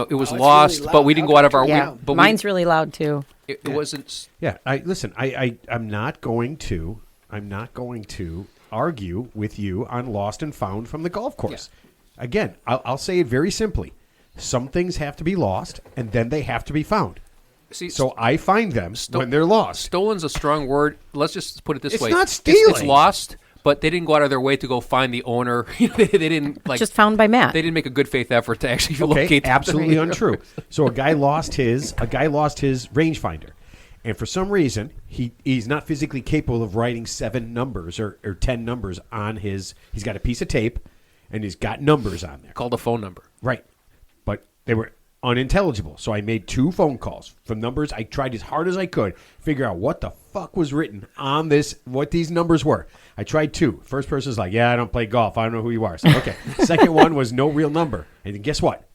It was lost, really but we didn't go out of our Yeah, way. But mine's really loud too. It wasn't. Yeah, I'm not going to argue with you on lost and found from the golf course. Yeah. Again, I'll say it very simply. Some things have to be lost, and then they have to be found. See, so I find them when they're lost. Stolen's a strong word. Let's just put it this way. It's not stealing. It's lost, but they didn't go out of their way to go find the owner. they didn't just found by Matt. They didn't make a good faith effort to actually locate. Absolutely untrue. So a guy lost his rangefinder, and for some reason he's not physically capable of writing 7 numbers or 10 numbers on his. He's got a piece of tape, and he's got numbers on there called a phone number. Right, but they were unintelligible. So I made 2 phone calls from numbers. I tried as hard as I could figure out what the fuck was written on this, what these numbers were. I tried 2. First person's like, yeah, I don't play golf. I don't know who you are. So, okay. Second one was no real number. And then guess what?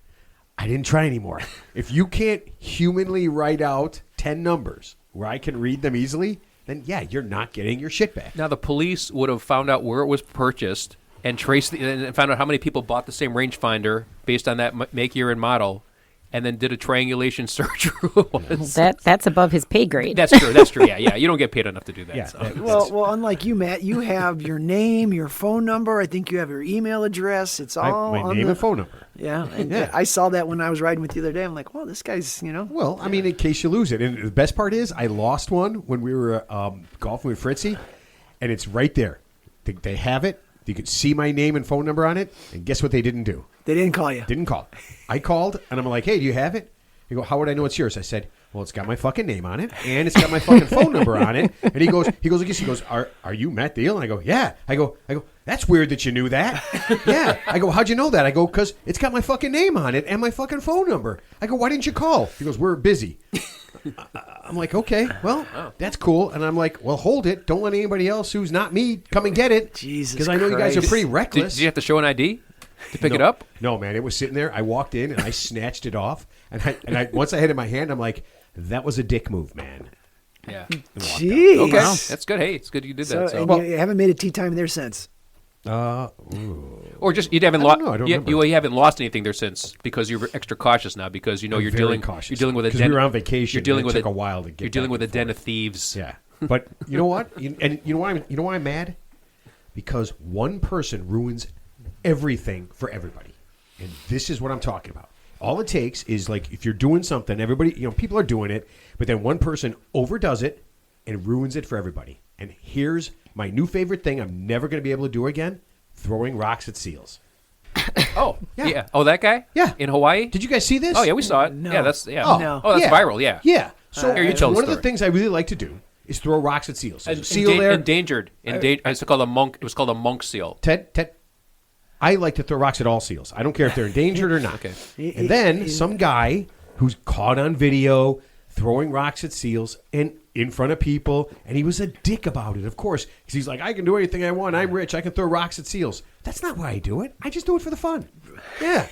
I didn't try anymore. If you can't humanly write out 10 numbers where I can read them easily, then yeah, you're not getting your shit back. Now the police would have found out where it was purchased and traced and found out how many people bought the same rangefinder based on that make, year, and model. And then did a triangulation search. That's above his pay grade. That's true. Yeah. You don't get paid enough to do that. Yeah, so. Well, unlike you, Matt, you have your name, your phone number. I think you have your email address. It's all my on name and phone number. Yeah, I saw that when I was riding with you the other day. I'm like, well, this guy's, Well, I mean, in case you lose it. And the best part is I lost one when we were golfing with Fritzy, and it's right there. They have it. You could see my name and phone number on it, and guess what they didn't do? They didn't call you. Didn't call. I called, and I'm like, hey, do you have it? He go, how would I know it's yours? I said, well, it's got my fucking name on it, and it's got my fucking phone number on it. And he goes, are you Matt Deal? And I go, yeah. I go, that's weird that you knew that. Yeah. I go, how'd you know that? I go, because it's got my fucking name on it and my fucking phone number. I go, why didn't you call? He goes, we're busy. I'm like, okay, well, that's cool. And I'm like, well, hold it. Don't let anybody else who's not me come and get it. Jesus Because I know you guys are pretty reckless. Did you have to show an ID to pick it up? No, man. It was sitting there. I walked in, and I snatched it off. And I once I had it in my hand, I'm like, that was a dick move, man. Yeah. Jeez. Okay, that's good. Hey, it's good you did that. So. And you haven't made a tea time there since. Or just you haven't you haven't lost anything there since because you're extra cautious now because you're dealing with a den. We were on vacation. You're dealing with a while to get. You're dealing with a den of thieves. Yeah, but you know what? You know why I'm mad? Because one person ruins everything for everybody, and this is what I'm talking about. All it takes is like if you're doing something, everybody, people are doing it, but then one person overdoes it and ruins it for everybody. And here's my new favorite thing I'm never going to be able to do again, throwing rocks at seals. Oh, yeah. Oh, that guy? Yeah. In Hawaii? Did you guys see this? Oh, yeah, we saw it. No. Yeah, that's No. Oh, that's viral, yeah. Yeah. So Here, you tell the one of the story. things I really like to do is throw rocks at seals. There's a seal there. Endangered. It's called a monk. It was called a monk seal. Ted, I like to throw rocks at all seals. I don't care if they're endangered or not. Okay. And then some guy who's caught on video throwing rocks at seals and in front of people, and he was a dick about it, of course, because he's like, I can do anything I want. I'm rich. I can throw rocks at seals. That's not why I do it. I just do it for the fun. Yeah.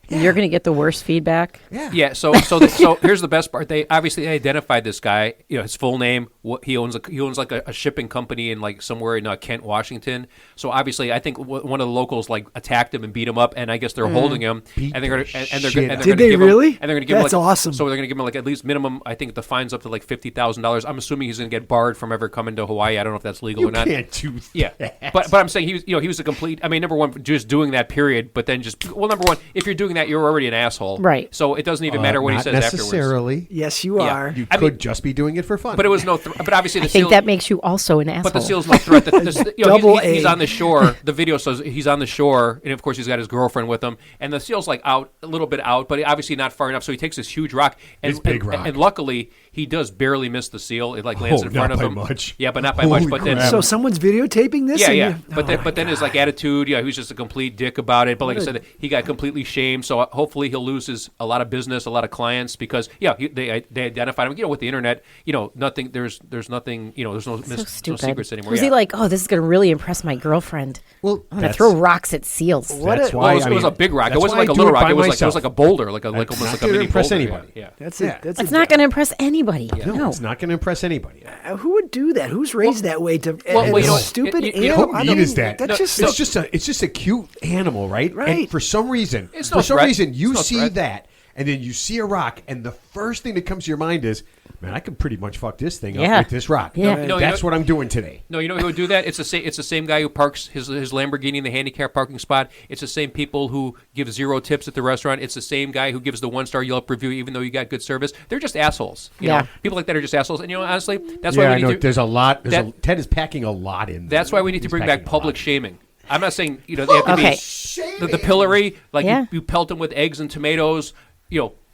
And you're going to get the worst feedback. Yeah. Yeah. So here's the best part. They obviously identified this guy. His full name. What he owns like a shipping company in like somewhere in Kent, Washington. So obviously, I think one of the locals like attacked him and beat him up, and I guess they're holding him. Beat and they're going to Did they really? And they're going to give him That's like, awesome. So they're going to give him like at least minimum. I think the fine's up to like $50,000. I'm assuming he's going to get barred from ever coming to Hawaii. I don't know if that's legal or not. You can't do that. Yeah, but I'm saying he was a complete. I mean, number one, just doing that period, but then number one, if you're doing that, you're already an asshole. Right. So it doesn't even matter what he says Not afterwards. necessarily. Yes, you are. You could just be doing it for fun. But it was but obviously the I think seal, that makes you also an asshole. But the seal's no threat. He's A. on the shore. The video says he's on the shore, and of course he's got his girlfriend with him. And the seal's like out a little bit out, but obviously not far enough. So he takes this huge rock, and It's big rock. And luckily he does barely miss the seal. It like lands in front of not him. by much. Yeah, but not by Holy much. But then crap. So someone's videotaping this? Yeah. and But then his like attitude, he was just a complete dick about it. But like I said, he got completely shamed. So hopefully he'll lose a lot of business, a lot of clients because they identified him. With the internet, nothing. There's nothing. There's no secrets anymore. Was he like, oh, this is going to really impress my girlfriend? Well, I'm going to throw rocks at seals. That's why it was a big rock. It wasn't like a little rock. It was like a boulder, like almost like a mini impress boulder. anybody. Yeah. That's It's not going to impress anybody. No, it's not going to impress anybody. Who would do that? Who's raised that way to stupid you animal? How neat is that? That's It's just a cute animal, right? Right. And for some reason, It's no threat. you It's no see threat. that, and then you see a rock, and the first thing that comes to your mind is, man, I can pretty much fuck this thing Yeah. up with this rock. Yeah. No, That's what I'm doing today. No, you know who would do that? It's the same guy who parks his Lamborghini in the handicap parking spot. It's the same people who give 0 tips at the restaurant. It's the same guy who gives the 1-star Yelp review even though you got good service. They're just assholes. You know? People like that are just assholes. And honestly, that's why Yeah, we I know. need to. There's a lot. Ted is packing a lot in. That's why we need to He's bring packing back a public lot. shaming. I'm not saying they have to Okay. be the pillory, like Yeah. you pelt them with eggs and tomatoes.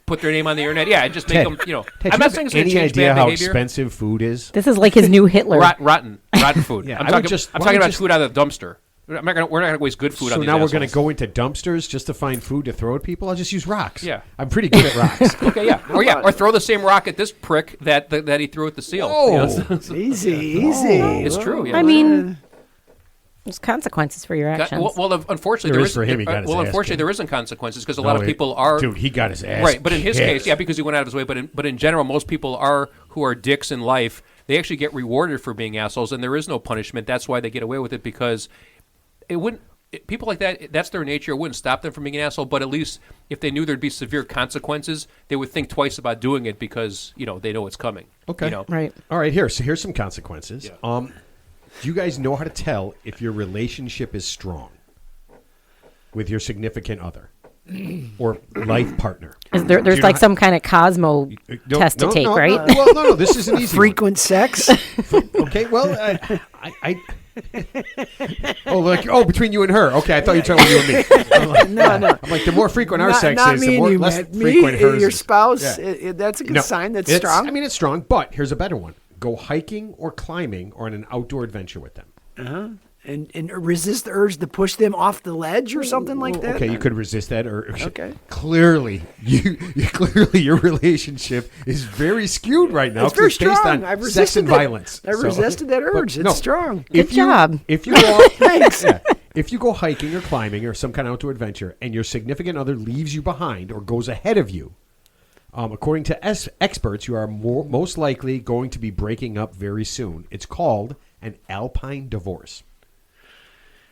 Put their name on the internet. Yeah, and just make Ted, them. Ted, I'm do not you saying it's have going to any change idea bad how behavior. expensive food is? This is like his new Hitler. Rotten food. Yeah, I'm I would talking, just- I'm why talking would about just- food out of the dumpster. We're not going to waste good food on So these now we're assholes. going to go into dumpsters just to find food to throw at people? I'll just use rocks. Yeah. I'm pretty good at rocks. Okay, yeah, or throw the same rock at this prick that he threw at the seal. Whoa. Easy. It's true. Yeah. I mean, there's consequences for your actions. Well, unfortunately, There there is for him. He got his ass unfortunately, kicked. there isn't consequences because a lot No, of people are Dude, he got his ass right. But in his kicked. case, yeah, because he went out of his way. But in general, most people who are dicks in life. They actually get rewarded for being assholes, and there is no punishment. That's why they get away with it because it wouldn't. People like that, that's their nature. It wouldn't stop them from being an asshole. But at least if they knew there'd be severe consequences, they would think twice about doing it because they know it's coming. Okay. Right. All right, here's some consequences. Do you guys know how to tell if your relationship is strong with your significant other or life partner? There's Do you know like how- some kind of Cosmo test to take, right? Well, no, this is an easy Frequent sex. one. Okay, well, I oh, look! Oh, between you and her. Okay, I thought you were talking about you and me. I'm like, No. I'm like, the more frequent our sex not is, me the and more you, less Matt. frequent Me, hers your is. spouse. Yeah. That's a good No, sign. That's it's- strong. I mean, it's strong, but here's a better one: go hiking or climbing or on an outdoor adventure with them. and resist the urge to push them off the ledge or something like that. Okay, you could resist that, or Okay. Clearly, clearly your relationship is very skewed right now. It's very 'cause based strong. on I've sex resisted and that. violence. I've So- resisted that but urge. It's no, strong. Good job. If you go, Thanks. yeah, if you go hiking or climbing or some kind of outdoor adventure, and your significant other leaves you behind or goes ahead of you, according to experts, you are most likely going to be breaking up very soon. It's called an alpine divorce.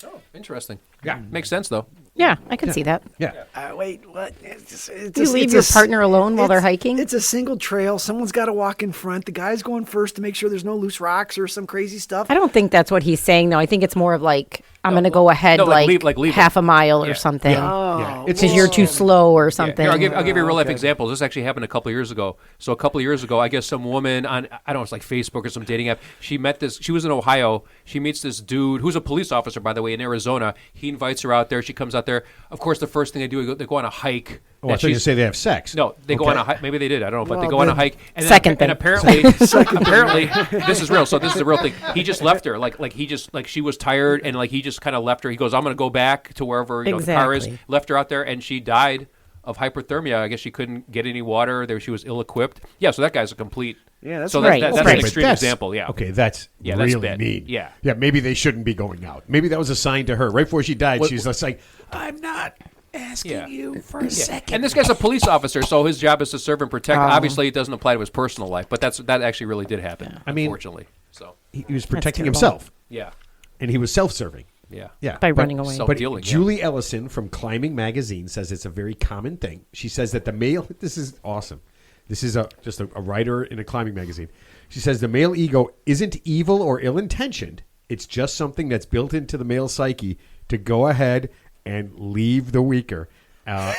Oh, interesting. Yeah. Makes sense though. Yeah, I can see that. Yeah. Wait, what? You leave your partner alone while they're hiking? It's a single trail. Someone's got to walk in front. The guy's going first to make sure there's no loose rocks or some crazy stuff. I don't think that's what he's saying, though. I think it's more of like, I'm going to go ahead no, leave half a mile Yeah. or something. Yeah. It's Because you're too slow or Yeah. something. Here, I'll give you real life examples. This actually happened a couple of years ago. So a couple of years ago, I guess some woman on, I don't know, it's like Facebook or some dating app. She was in Ohio. She meets this dude who's a police officer, by the way, in Arizona. He invites her out there. She comes out there. Of course, the first thing they do, they go on a hike. Oh, I thought you say they have sex. No, they go Okay. on a hike. Maybe they did. I don't know, but Well, they go on a then- hike. And Second then, thing. and apparently, this is real. So this is a real thing. He just left her. Like he just she was tired, and like he just kind of left her. He goes, "I'm going to go back to wherever the car is." Exactly. Left her out there, and she died of hypothermia. I guess she couldn't get any water. She was ill-equipped. Yeah, so that guy's a complete. Yeah, that's so right. that's Okay, an but extreme example. Yeah. Okay, that's Yeah, that's really bad. mean. Yeah. Yeah, maybe they shouldn't be going out. Maybe that was a sign to her. Right before she died, she was just like, I'm not asking Yeah. you for a second. And this guy's a police officer, so his job is to serve and protect. Obviously, it doesn't apply to his personal life, but that actually really did happen. I mean- unfortunately. So he was protecting terrible. himself, yeah, and he was self-serving. yeah. Yeah, By but- running away. So- But Dealing, yeah. Julie Ellison from Climbing Magazine says it's a very common thing. She says that the male, this is awesome. This is just a writer in a climbing magazine. She says the male ego isn't evil or ill-intentioned. It's just something that's built into the male psyche to go ahead and leave the weaker. Oh,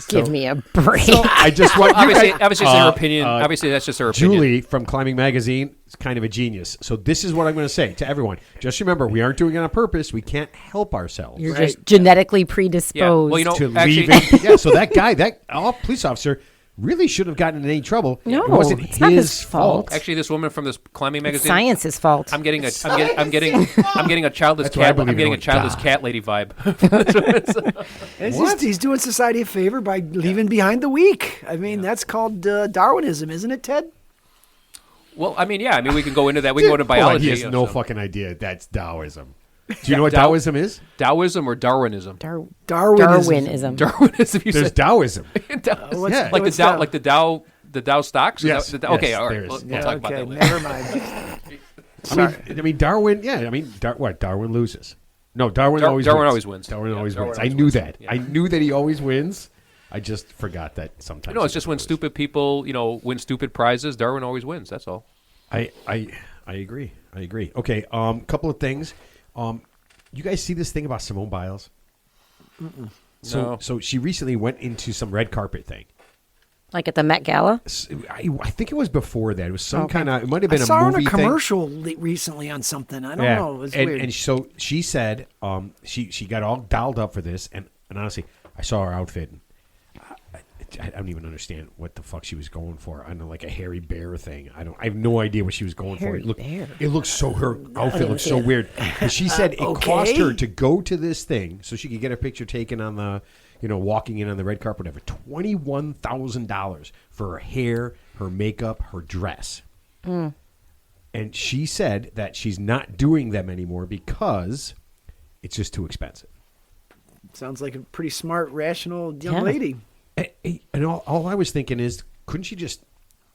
give me a break. So I just want you Obviously, guys, obviously, it's her opinion. Obviously, that's just her opinion. Julie from Climbing Magazine is kind of a genius. So this is what I'm going to say to everyone. Just remember, we aren't doing it on purpose. We can't help ourselves. You're just genetically predisposed. Yeah. Well, you know, to actually, leaving. Yeah, so that guy, that police officer, really should have gotten in any trouble. No, it wasn't it's not his fault. actually, this woman from this climbing magazine. Science's fault. I'm getting a childless That's why I cat. believe I'm getting in a childless God. cat lady vibe. He's doing society a favor by leaving behind the weak. I mean, that's called Darwinism, isn't it, Ted? Well, I mean, yeah. I mean, we can go into that. We can go into Hold on, biology. he has you no so. fucking idea. That's Taoism. Do you know what Taoism is? Taoism or Darwinism. Darwinism. Darwinism. You There's said Taoism. What's- Yeah. like the what's Dow, that? like the Dow stocks. Is Yes, that- okay, yes, all there right. is. We'll talk about Okay, that later. never mind. I mean, Darwin. Yeah, I mean, Darwin loses. No, Darwin always Darwin wins. always wins. Darwin Yeah, always Darwin wins. always I knew wins. that. Yeah. I knew that he always wins. I just forgot that sometimes. No, it's just when stupid people, win stupid prizes, Darwin always wins. That's all. I agree. Okay, couple of things. You guys see this thing about Simone Biles? No. So she recently went into some red carpet thing. Like at the Met Gala? I think it was before that. It was some kind of. It might have been I saw her movie in a thing. commercial recently on something. I don't know. It was weird. And so she said she got all dialed up for this, and honestly, I saw her outfit. And I don't even understand what the fuck she was going for. I know, like a hairy bear thing. I have no idea what she was going Hairy for. bear? It looks so. Her outfit looks so weird. But she said it cost her to go to this thing so she could get a picture taken on the, walking in on the red carpet. Over $21,000 for her hair, her makeup, her dress. And she said that she's not doing them anymore because it's just too expensive. Sounds like a pretty smart, rational young lady. And all I was thinking is, couldn't she just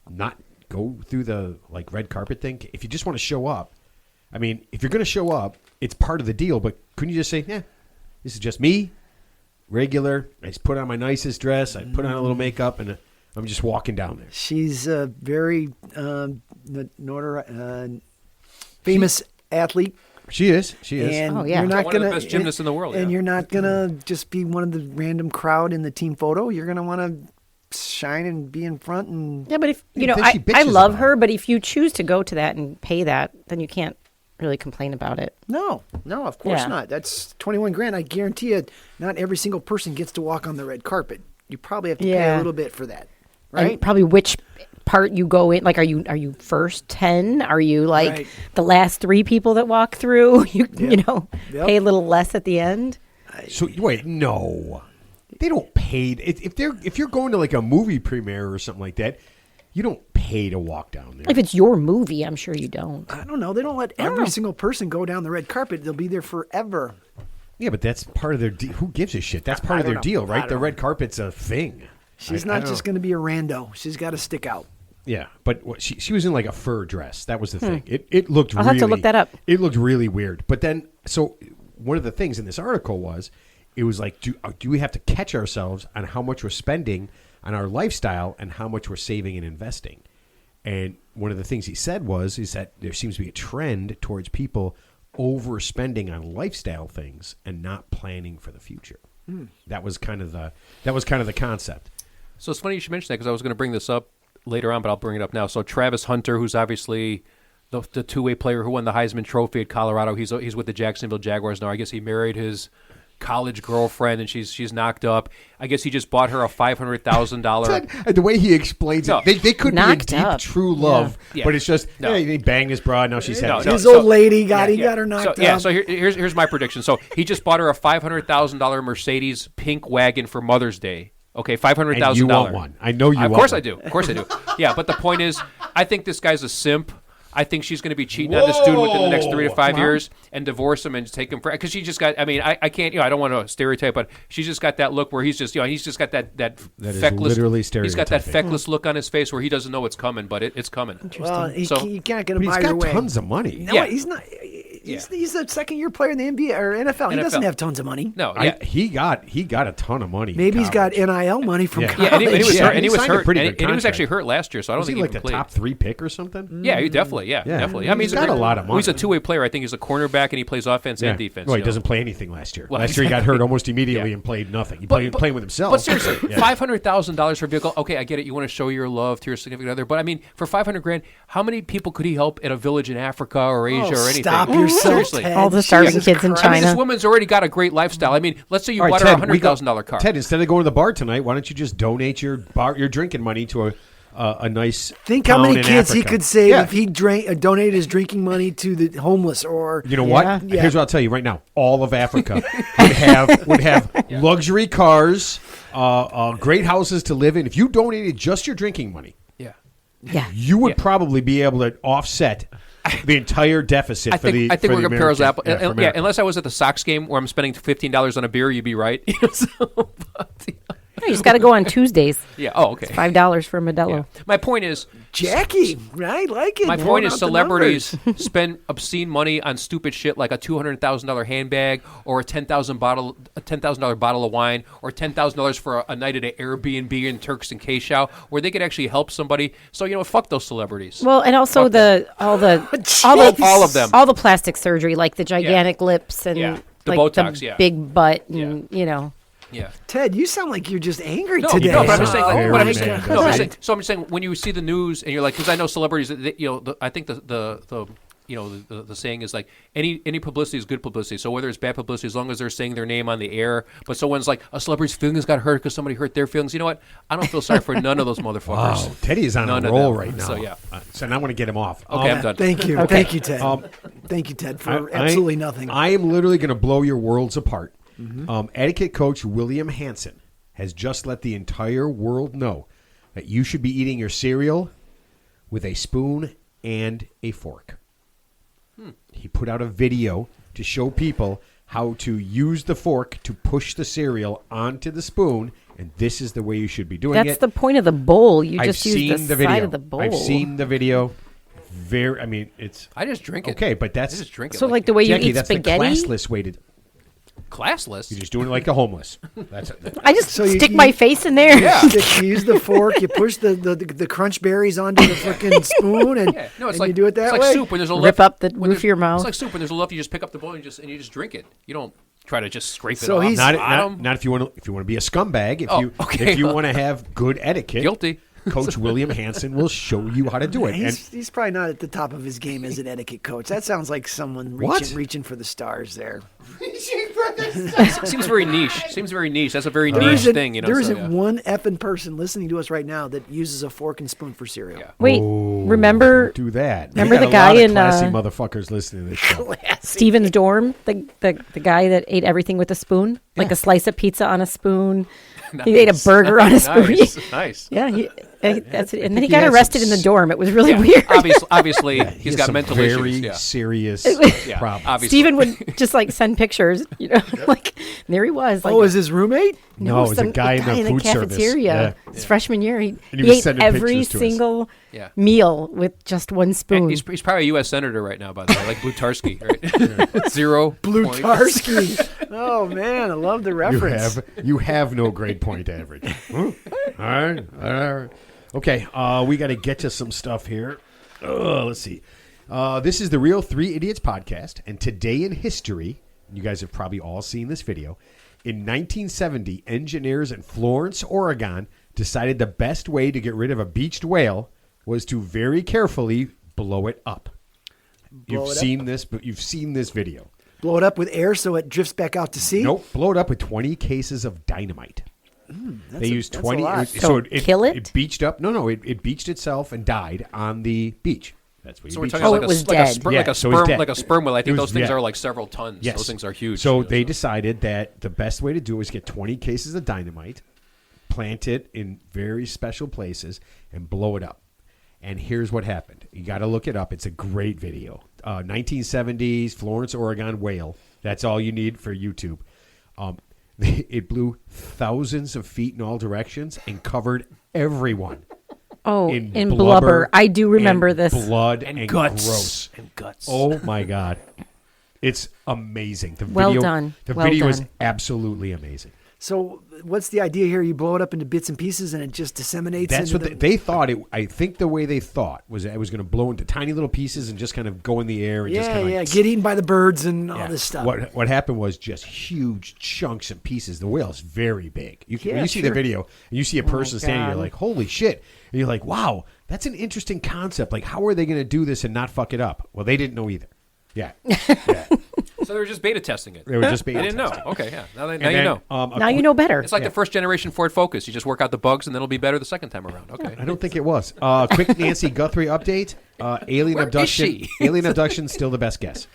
not go through the red carpet thing? If you just want to show up, I mean, if you're going to show up, it's part of the deal. But couldn't you just say, this is just me, regular. I just put on my nicest dress. I put on a little makeup, and I'm just walking down there. She's a very famous athlete. She is. And yeah. you're not One of the gonna, best gymnasts in the world, And yeah. you're not going to just be one of the random crowd in the team photo. You're going to want to shine and be in front. And Yeah, but if, Then she I bitches love about her, it. but if you choose to go to that and pay that, then you can't really complain about it. No, of course Yeah. not. That's 21 grand. I guarantee you, not every single person gets to walk on the red carpet. You probably have to pay Yeah. a little bit for that, right? And probably which part you go in. Like, are you first 10? Are you Right. the last 3 people that walk through? You Yep. pay a little less at the end. So wait, no, they don't pay. If you're going to like a movie premiere or something like that, you don't pay to walk down there. If it's your movie, I'm sure you don't. I don't know. They don't let every single person go down the red carpet. They'll be there forever. Yeah, but that's part of their deal. Who gives a shit? That's part I of their don't know. deal, I right? don't The know. red carpet's a thing. She's I not don't just know. going to be a rando. She's got to stick out. Yeah, but she was in like a fur dress. That was the thing. It looked I'll really. have to look that up. It looked really weird. But then, so one of the things in this article was, it was like, do we have to catch ourselves on how much we're spending on our lifestyle and how much we're saving and investing? And one of the things he said is that there seems to be a trend towards people overspending on lifestyle things and not planning for the future. That was kind of the concept. So it's funny you should mention that because I was going to bring this up later on, but I'll bring it up now. So Travis Hunter, who's obviously the two-way player who won the Heisman Trophy at Colorado, he's with the Jacksonville Jaguars now. I guess he married his college girlfriend, and she's knocked up. I guess he just bought her a $500,000. The way he explains No. it, they could be in Knocked deep, up. true love, Yeah. but it's just, No. he banged his broad, now she's No, happy. no. His so- old lady got her knocked up. Yeah, so here's my prediction. So he just bought her a $500,000 Mercedes pink wagon for Mother's Day. Okay, $500,000. And you want one. I know you want Of course one. I do. Of course I do. Yeah, but the point is, I think this guy's a simp. I think she's going to be cheating on this dude within the next 3 to 5 years and divorce him and take him for, because she just got, I mean, I can't, I don't want to stereotype, but she's just got that look where he's just got that is feckless, literally he's got that stereotyping. feckless look on his face where he doesn't know it's coming, but it's coming. Well, So- you can't get But him he's buy your got way. tons of money. No, Yeah. he's not. He's a second-year player in the NBA or NFL. He doesn't NFL. have tons of money. No, yeah. He got a ton of money. in Maybe he's got college. NIL money from Yeah. college. Yeah, and he was Yeah, hurt, he and he was signed a hurt, pretty and good he was actually contract. hurt last year, so I don't Was he think like he the played. top 3 pick or something? Yeah, he definitely, definitely. I mean, He's got a lot of money. He's a two-way player. I think he's a cornerback, and he plays offense and defense. Well, he you know. doesn't play anything last year. Well, Last year he got exactly. hurt almost immediately Yeah. and played nothing. He But- playing with himself. But seriously, Yeah. $500,000 for a vehicle. Okay, I get it. You want to show your love to your significant other, but I mean, for $500,000, how many people could he help in a village in Africa or Asia or anything? Stop yourself, Seriously. Ted. All the starving Jesus kids in Christ. I mean, this China. woman's already got a great lifestyle. I mean, let's say you All right, bought her a Ted, we got- $100,000 car. Ted, instead of going to the bar tonight, why don't you just donate your drinking money to a nice Think how town many in kids he Africa? could save Yeah. if he donated his drinking money to the homeless or. You know what? Yeah. Here's what I'll tell you right now: all of Africa would have luxury cars, great houses to live in. If you donated just your drinking money, Yeah. Yeah. you would Yeah. probably be able to offset the entire deficit I for the. think for we're the going to parallel American- Apple. for America. Unless I was at the Sox game where I'm spending $15 on a beer, you'd be right. So, but, You just got to go on Tuesdays. Yeah. Oh, okay. $5 for a Modelo. Yeah. My point is, Jackie, I like it. my Throwing point is, out the celebrities numbers. spend obscene money on stupid shit like a $200,000 handbag or a $10,000 bottle of wine or $10,000 for a night at an Airbnb in Turks and Caicao where they could actually help somebody. So fuck those celebrities. Well, and also all the all of them. all the plastic surgery, like the gigantic lips and Yeah. The like Botox, the yeah. big butt, and Yeah. Ted, you sound like you're just angry No, today. no, but I'm just saying. Oh, But my I'm just saying. God. No, but I'm saying. So I'm just saying when you see the news and you're like, because I know celebrities, I think the saying is like any publicity is good publicity. So whether it's bad publicity, as long as they're saying their name on the air, but someone's like a celebrity's feelings got hurt because somebody hurt their feelings. You know what? I don't feel sorry for none of those motherfuckers. Wow, Teddy is on None a of roll them. right now. So yeah. So now I want to get him off. Okay, I'm done. Thank you. Thank you, Ted. Thank you, Ted, for absolutely nothing. I am literally going to blow your worlds apart. Etiquette coach William Hansen has just let the entire world know that you should be eating your cereal with a spoon and a fork. He put out a video to show people how to use the fork to push the cereal onto the spoon, and this is the way you should be doing it. that's the point of the bowl. You I've just use seen the video. side of the bowl. I've seen the video. It's I just drink it. okay, but that's I just drink it. So like the way Jackie, you eat that's spaghetti. the classless way to. classless. You're just doing it like the homeless. That's it. I just So you- stick you- my face in there. Yeah. You use the fork, you push the crunch berries onto the freaking spoon, and, Yeah. No, it's and like you do it that it's way. like soup when there's a Rip left, up the when roof of your mouth. It's like soup when there's a left. You just pick up the bowl and you just drink it. You don't try to just scrape So it off. he's- Not if you want to be a scumbag. If okay. you want to have good etiquette, Guilty. Coach William Hansen will show you how to do it. And He's probably not at the top of his game as an etiquette coach. That sounds like someone What? reaching for the stars there. Seems very niche. That's a very There niche isn't- thing. There so, isn't yeah. one effing person listening to us right now that uses a fork and spoon for cereal. Yeah. Wait, remember do that. Remember We got the a guy lot of in, classy motherfuckers listening to this show. Steven's dorm? The guy that ate everything with a spoon, like a slice of pizza on a spoon. He ate a burger on a spoon. Nice. Yeah, that's it. And then he he got has arrested in some the dorm. It was really Yeah. weird. Obviously, He he's has got some mental very issues. Yeah. serious Yeah. problems. Obviously. Steven would just like send pictures, like there he was. Like, Oh, is his roommate? No, it was a guy in the food service. cafeteria. Yeah. His freshman year, he And he was ate sending every pictures to us. single Yeah. meal with just one spoon. And he's probably a U.S. senator right now, by the way, like Blutarsky, right? 0 points. Blutarsky. Oh man, I love the reference. You have no grade point average. All right. Okay, we got to get to some stuff here. Let's see. This is the Real Three Idiots podcast, and today in history, you guys have probably all seen this video. In 1970, engineers in Florence, Oregon, decided the best way to get rid of a beached whale was to very carefully blow it up. You've seen this video. Blow it up with air so it drifts back out to sea. Nope, blow it up with 20 cases of dynamite. They used that's 20. a lot. So kill it? It beached up. No, it beached itself and died on the beach. That's what So you we're beach talking Oh, like it a, was like, dead. a sperm, Yeah, like a so it's sperm, dead. like a sperm whale. I think It was- those things yeah. are like several tons. Yes. Those things are huge. So they decided that the best way to do it was get 20 cases of dynamite, plant it in very special places, and blow it up. And here's what happened. You got to look it up. It's a great video. 1970s Florence, Oregon whale. That's all you need for YouTube. It blew thousands of feet in all directions and covered everyone. Oh, in in blubber. I do remember and this. blood and and guts gross. and guts. Oh my god, it's amazing. The Well video, done. The Well video is done. absolutely amazing. So what's the idea here? You blow it up into bits and pieces, and it just disseminates. That's into what they thought. I think the way they thought was that it was going to blow into tiny little pieces and just kind of go in the air and just kind of like, get eaten by the birds and all Yeah. this stuff. What happened was just huge chunks and pieces. The whale is very big. When Yeah, you see sure. the video and you see a person standing, God. you're like, holy shit. And you're like, wow, that's an interesting concept. Like, how are they going to do this and not fuck it up? Well, they didn't know either. Yeah. So they were just beta testing it. They were just beta They didn't know. testing. Okay, yeah. Now And you then, know. Now you know better. It's like the first generation Ford Focus. You just work out the bugs, and then it'll be better the second time around. Okay. I don't think it was. Quick Nancy Guthrie update. Alien Where is abduction. she? Alien abduction still the best guess.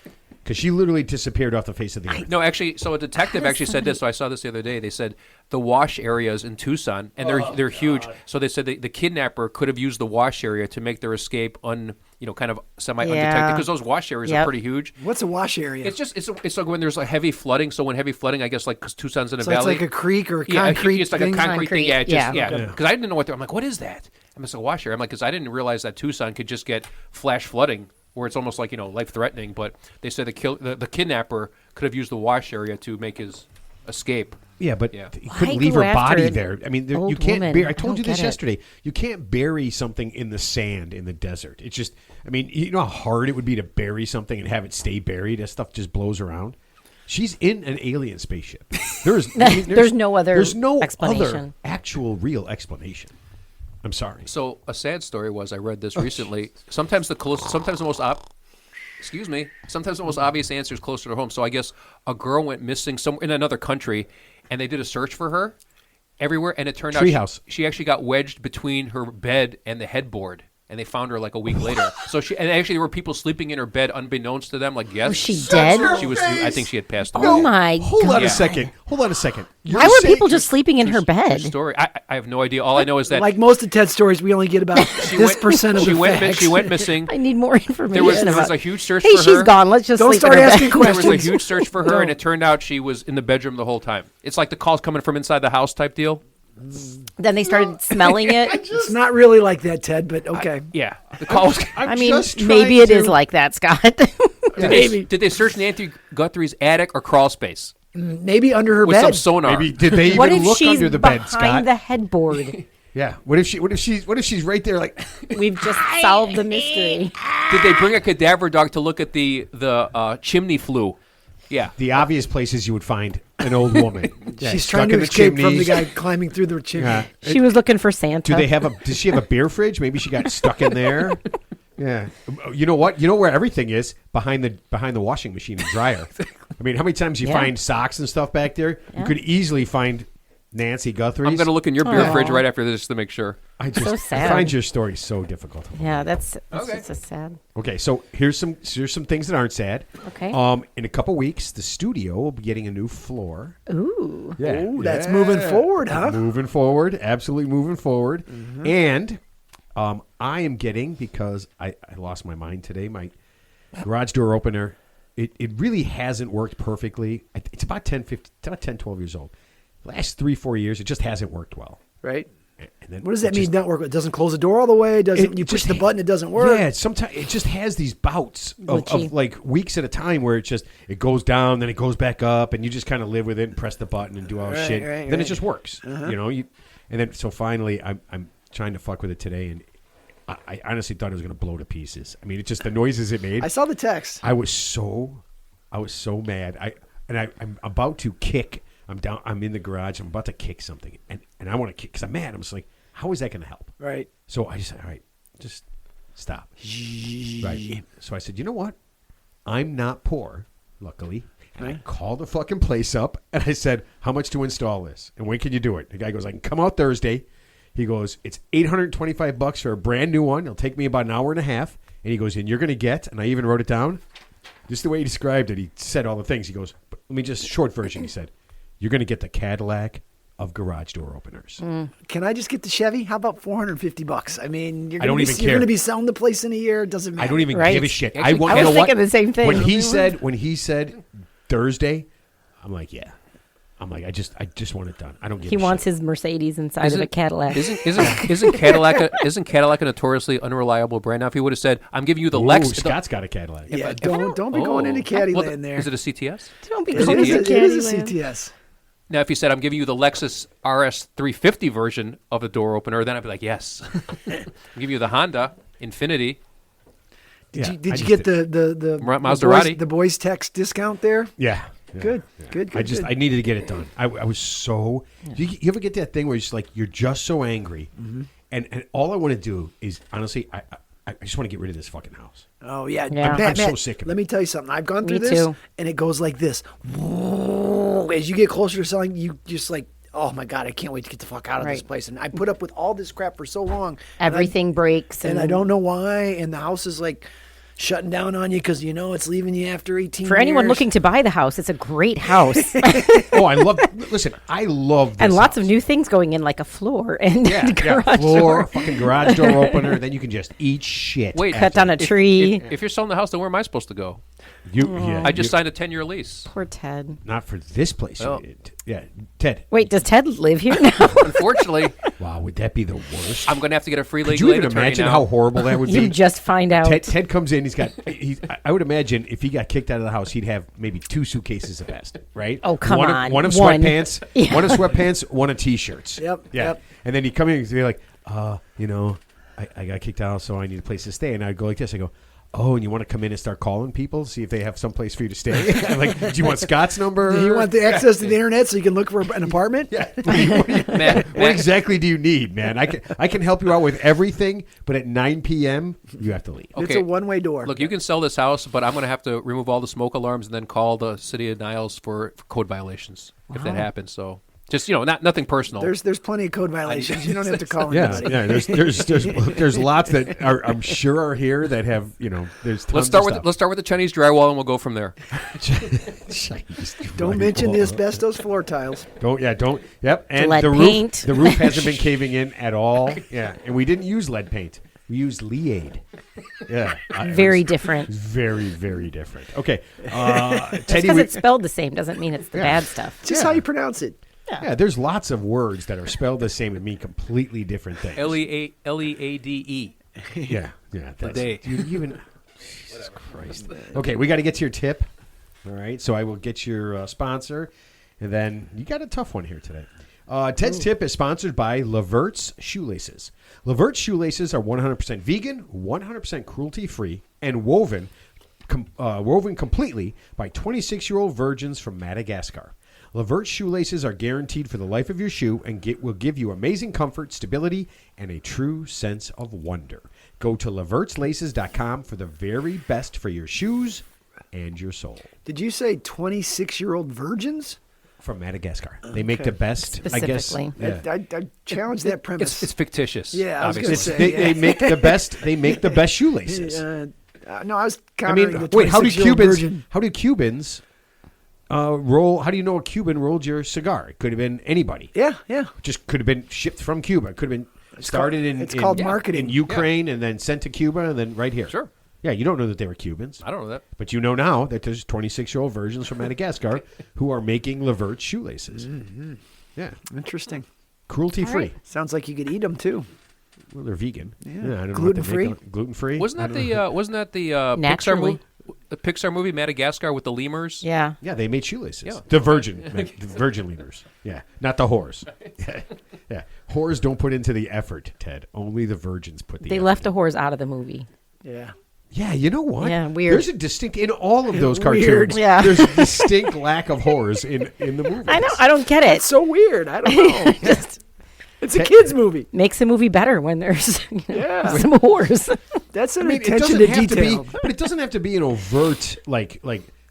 Because she literally disappeared off the face of the earth. No, actually, so a detective actually said this. So I saw this the other day. They said the wash areas in Tucson, and they're huge. So they said the kidnapper could have used the wash area to make their escape kind of semi-undetected, because those wash areas are pretty huge. What's a wash area? It's just it's like when there's a heavy flooding. So when heavy flooding, I guess like because Tucson's in a So valley. it's like a creek or a Yeah, concrete it's like thing? a concrete thing. Yeah, Okay. Because I didn't know I'm like, what is that? I'm just a wash area. I'm like, because I didn't realize that Tucson could just get flash flooding where it's almost like life threatening. But they said the kidnapper could have used the wash area to make his escape. Yeah, but Yeah. he Why couldn't leave go her body after there. I mean, you old can't woman? bury. I I told you don't this get it. yesterday. You can't bury something in the sand in the desert. It's just, I mean, you know how hard it would be to bury something and have it stay buried? That stuff just blows around. She's in an alien spaceship. There's no other There's no other explanation. actual real explanation. I'm sorry. So a sad story was I read this recently. Sometimes the most obvious answer is closer to home. So I guess a girl went missing somewhere in another country, and they did a search for her everywhere, and it turned out she actually got wedged between her bed and the headboard, and they found her like a week later. So and actually there were people sleeping in her bed unbeknownst to them, like guests. Was she dead? She was. I think she had passed away. Oh my Hold God. on a second. Hold on a second. Why were people just sleeping in her True bed? story. I have no idea. All I know is that Like most of Ted's stories, we only get about this percent of she the went. facts. She went missing. I need more information. There was about- a huge search Hey, for her. she's gone. Let's just Don't sleep start in her asking bed. There was a questions. huge search for her, and it turned out she was in the bedroom the whole time. It's like the calls coming from inside the house type deal. Then they started smelling it. It's not really like that, Ted, but okay. Yeah, the calls. I mean, maybe it is like that, Scott. Did they search Nancy Guthrie's attic or crawl space Maybe under her with bed. some sonar? Maybe did they What even if look she's under the bed, behind Scott? the headboard? Yeah. What if she's right there like We've just solved the mystery. Did they bring a cadaver dog to look at the chimney flue? Yeah. the obvious places you would find an old woman? Yeah, She's stuck trying in to the escape from the chimneys. guy climbing through the chimney. Yeah. She was looking for Santa. Does she have a beer fridge? Maybe she got stuck in there. Yeah. You know what? You know where everything is? Behind the washing machine and dryer. I mean, how many times you Yeah. find socks and stuff back there? You could easily find Nancy Guthrie's. I'm going to look in your beer Aw. fridge right after this to make sure. I just So I sad. find your story so difficult. Yeah, that's Okay. just a sad. Okay, so here's some things that aren't sad. Okay. In a couple weeks, the studio will be getting a new floor. Ooh. Yeah. Ooh, that's moving forward, huh? Moving forward, absolutely moving forward. And I am getting, because I lost my mind today, my garage door opener, it really hasn't worked perfectly. It's about 10, 12 years old. Last 3-4 years, it just hasn't worked well. Right. And then What does that it mean? just- Not work? It doesn't close the door all the way. You push the button, it doesn't work. Yeah, sometimes it just has these bouts Glitchy. of like weeks at a time where it goes down, then it goes back up, and you just kind of live with it and press the button and do all Right, shit. right, Then it right. just works, you know. And then so finally, I'm trying to fuck with it today, and I honestly thought it was going to blow to pieces. I mean, it's just the noises it made. I saw the text. I was so mad. I'm about to kick. I'm in the garage. I'm about to kick something, and I want to kick because I'm mad. I'm just like, how is that going to help? Right. So I just said, all right, just stop. Right. So I said, you know what? I'm not poor, luckily. And I called the fucking place up, and I said, how much to install this? And when can you do it? The guy goes, I can come out Thursday. He goes, it's $825 for a brand new one. It'll take me about an hour and a half. And he goes, and you're going to get, and I even wrote it down, just the way he described it. He said all the things. He goes, but let me just, short version, he said, you're going to get the Cadillac of garage door openers. Can I just get the Chevy? How about $450? I mean, you're I don't going even you're care. going to be selling the place in a year. It doesn't matter. I don't even Right. give a shit. Actually, want, I you was know what? thinking the same thing. When he said Thursday, I'm like, yeah. I'm like, I just want it done. I don't give. He a wants shit. his Mercedes inside of a Cadillac. Isn't Cadillac a notoriously unreliable brand? Now, if he would have said, "I'm giving you the Ooh, Lex," Scott's got a Cadillac. Yeah, don't be going into caddy Well, land there. Is it a CTS? Don't be Is going it- to It is a Caddyland. CTS. Now, if he said, "I'm giving you the Lexus RS 350 version of the door opener," then I'd be like, "Yes." I'll give you the Honda Infinity. Did Yeah, you, did I you just get did- the Maserati? the boys text discount there? Yeah. Good. I needed to get it done. I was so. You ever get that thing where you're just so angry, and all I want to do is honestly, I just want to get rid of this fucking house. Oh yeah, Yeah. Matt, I'm so sick of Let it. me tell you something. I've gone through Me this, too. and it goes like this. As you get closer to selling, you just like, oh my god, I can't wait to get the fuck out of this Right. place. And I put up with all this crap for so long. and I- Everything breaks. and I don't know why. And the house is like shutting down on you because you know it's leaving you after 18 For anyone years. looking to buy the house, it's a great house. Oh, I love. Listen, I love this and lots house. of new things going in, like a floor and garage floor, door. fucking garage door opener. Then you can just eat shit. Wait, Cut down a tree. If you're selling the house, then where am I supposed to go? Yeah, I just signed a 10-year lease. Poor Ted. not for this place. Oh. Yeah, Ted. Wait, does Ted live here now? Unfortunately, Wow, would that be the worst? I'm going to have to get a free Could legal you aid even attorney imagine now. how horrible that would You be? just find out. Ted comes in. I would imagine if he got kicked out of the house, he'd have maybe 2 suitcases of vest, right? Oh, come one on. Of, one of One. sweatpants, Yeah. one of sweatpants, one of t-shirts. Yep, Yeah. yep. And then he'd come in and be like, I got kicked out, so I need a place to stay. And I'd go like this. I go, oh, and you want to come in and start calling people, see if they have some place for you to stay? Like, do you want Scott's number? Do you want the access to the internet so you can look for an apartment? Yeah. Man, What exactly do you need, man? I can help you out with everything, but at 9 p.m. you have to leave. It's Okay. a one-way door. Look, you can sell this house, but I'm going to have to remove all the smoke alarms and then call the city of Niles for code violations if that happens. So just nothing personal. There's plenty of code violations. You don't have to call Yeah, anybody. yeah. There's lots that I'm sure are here that have There's tons Let's start of with the Chinese drywall and we'll go from there. Don't mention the asbestos floor tiles. Don't. Yep. And Lead the paint. the roof hasn't been caving in at all. Yeah, and we didn't use lead paint. We used Leade. Yeah, Very different. very, very different. Okay, Just Teddy. because it's spelled the same doesn't mean it's the bad stuff. Just how you pronounce it. Yeah, there's lots of words that are spelled the same and mean completely different things. Leade. Yeah. That's, Day. you even. Jesus Christ. Okay, we got to get to your tip. All right, so I will get your sponsor, and then you got a tough one here today. Ted's tip is sponsored by Levert's Shoelaces. Levert's Shoelaces are 100% vegan, 100% cruelty-free, and woven completely by 26-year-old virgins from Madagascar. Levert's Shoelaces are guaranteed for the life of your shoe and will give you amazing comfort, stability, and a true sense of wonder. Go to levertslaces.com for the very best for your shoes and your soul. Did you say 26-year-old virgins? From Madagascar. They make the best, I guess. Specifically. Yeah. I challenge that premise. It's fictitious. Yeah, I was obviously. gonna say. They make the best. They make the best shoelaces. No, I was I countering mean, the wait. How do 26-year-old Cubans? virgin. How do Cubans roll? How do you know a Cuban rolled your cigar? It could have been anybody. Yeah. Just could have been shipped from Cuba. It could have been started it's called marketing. in Ukraine and then sent to Cuba and then right here. Sure. Yeah, you don't know that they were Cubans. I don't know that. But you know now that there's 26-year-old virgins from Madagascar who are making Levert shoelaces. Mm-hmm. Yeah, Interesting. cruelty-free. Sounds like you could eat them too. Well, they're vegan. Yeah. I don't know what they Gluten-free? make them. Gluten-free. Wasn't that the Pixar Naturally. movie? The Pixar movie Madagascar with the lemurs. Yeah. Yeah, they made shoelaces. Yeah. The virgin lemurs. Yeah, not the whores. Yeah, whores don't put into the effort, Ted. Only the virgins put the They effort left in. the whores out of the movie. Yeah. Yeah, you know what? Yeah, weird. There's a distinct in all of those Weird. cartoons. Yeah. There's a distinct lack of whores in the movies. I know. I don't get it. It's so weird. I don't know. Just It's a kid's movie. makes the movie better when there's Yeah. some whores. That's an I mean, it attention doesn't to have to detail. be, but it doesn't have to be an overt like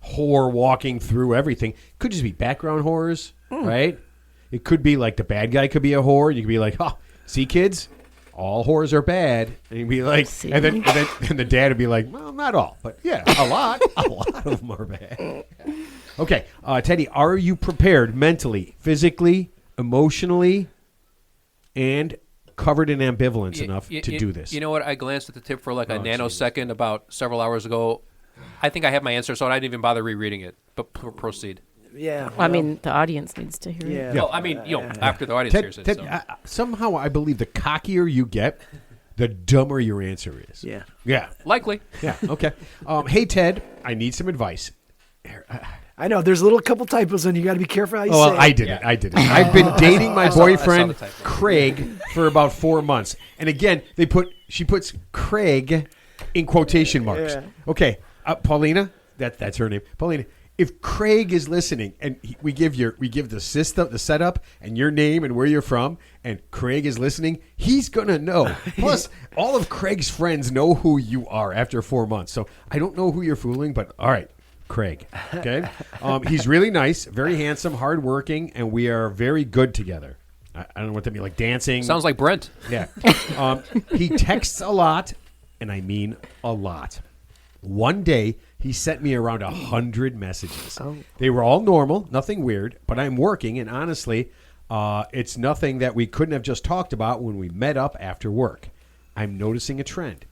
whore walking through everything. It could just be background horrors, right? It could be like the bad guy could be a whore, and you could be like, "Oh, see, kids, all whores are bad," and you'd be like, See? and then the dad would be like, "Well, not all, but yeah, a lot of them are bad." Okay, Teddy, are you prepared mentally, physically, emotionally, and covered in ambivalence enough to do this? You know what? I glanced at the tip for like a Oh, nanosecond about several hours ago. I think I have my answer, so I didn't even bother rereading it. But proceed. Yeah. I mean, the audience needs to hear it. yeah. Well, I mean, after the audience Ted, hears it. Ted, so. somehow I believe the cockier you get, the dumber your answer is. Yeah. Yeah. Likely. Yeah. Okay. Hey, Ted, I need some advice. I know. There's a little couple typos, and you got to be careful how you Oh, say well, it. I did it. I did it. I've been dating my I saw boyfriend the typo. Craig for about 4 months, and again, she puts Craig in quotation marks. Yeah. Okay, Paulina, that's her name. Paulina, if Craig is listening, and we give the system, the setup, and your name and where you're from, and Craig is listening, he's gonna know. Plus, all of Craig's friends know who you are after 4 months. So I don't know who you're fooling, but all right. Craig. Okay. He's really nice, very handsome, hardworking, and we are very good together. I don't know what that means, like dancing. Sounds like Brent. Yeah. He texts a lot, and I mean a lot. One day, he sent me around 100 messages. They were all normal, nothing weird, but I'm working, and honestly, it's nothing that we couldn't have just talked about when we met up after work. I'm noticing a trend.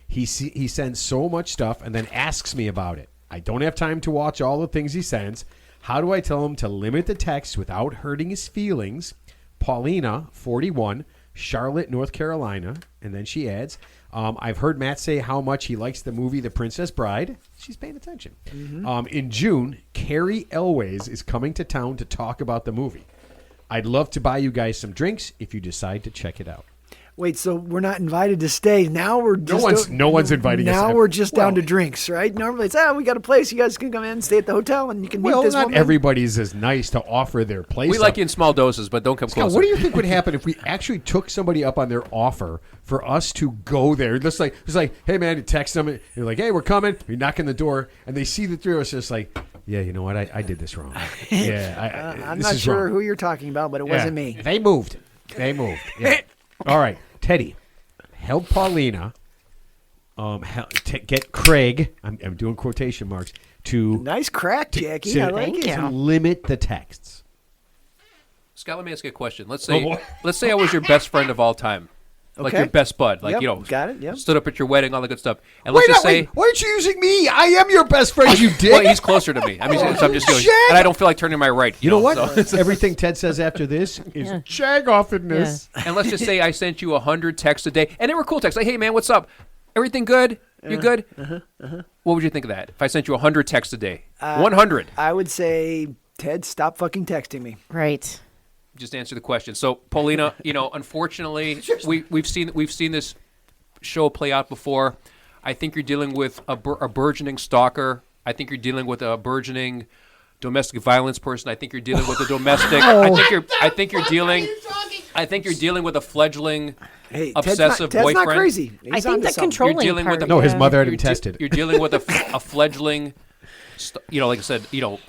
He sends so much stuff and then asks me about it. I don't have time to watch all the things he sends. How do I tell him to limit the text without hurting his feelings? Paulina, 41, Charlotte, North Carolina. And then she adds, I've heard Matt say how much he likes the movie The Princess Bride. She's paying attention. In June, Carrie Elways is coming to town to talk about the movie. I'd love to buy you guys some drinks if you decide to check it out. Wait, so we're not invited to stay. Now we're just no one's inviting us. Now we're just down to drinks, right? Normally it's, we got a place. You guys can come in, stay at the hotel, and you can meet this not woman. Everybody's as nice to offer their place. We like you in small doses, but don't come Scott, close. what do you think would happen if we actually took somebody up on their offer for us to go there? It's like, hey, man, you text them. And you're like, hey, we're coming. You knock on the door, and they see the three of us just like, yeah, you know what? I did this wrong. Yeah, I'm this not is sure wrong. who you're talking about, but it wasn't me. They moved. Yeah. All right, Teddy. Help Paulina get Craig, I'm doing quotation marks, to Nice crack, Jackie. I like Thank it. you. to limit the texts. Scott, let me ask you a question. Let's say I was your best friend of all time. Like Okay. your best bud. Like, Yep, got it, yep. stood up at your wedding, all the good stuff. And let's just say... why aren't you using me? I am your best friend, you dick. Well, he's closer to me. I mean, so I'm just doing... Shag! And I don't feel like turning my right. You know what? So. Everything Ted says after this is jag-offedness. And let's just say I sent you 100 texts a day. And they were cool texts. Like, hey, man, what's up? Everything good? You good? What would you think of that? If I sent you 100 texts a day? 100. I would say, Ted, stop fucking texting me. Right. Just answer the question. So, Paulina, unfortunately, we've seen this show play out before. I think you're dealing with a burgeoning stalker. I think you're dealing with a burgeoning domestic violence person. I think you're dealing with a domestic. I think you're dealing with a fledgling obsessive Ted's boyfriend. not crazy. He's I think onto the something. controlling You're dealing part. with No, his mother had him You're tested. You're dealing with a fledgling, like I said,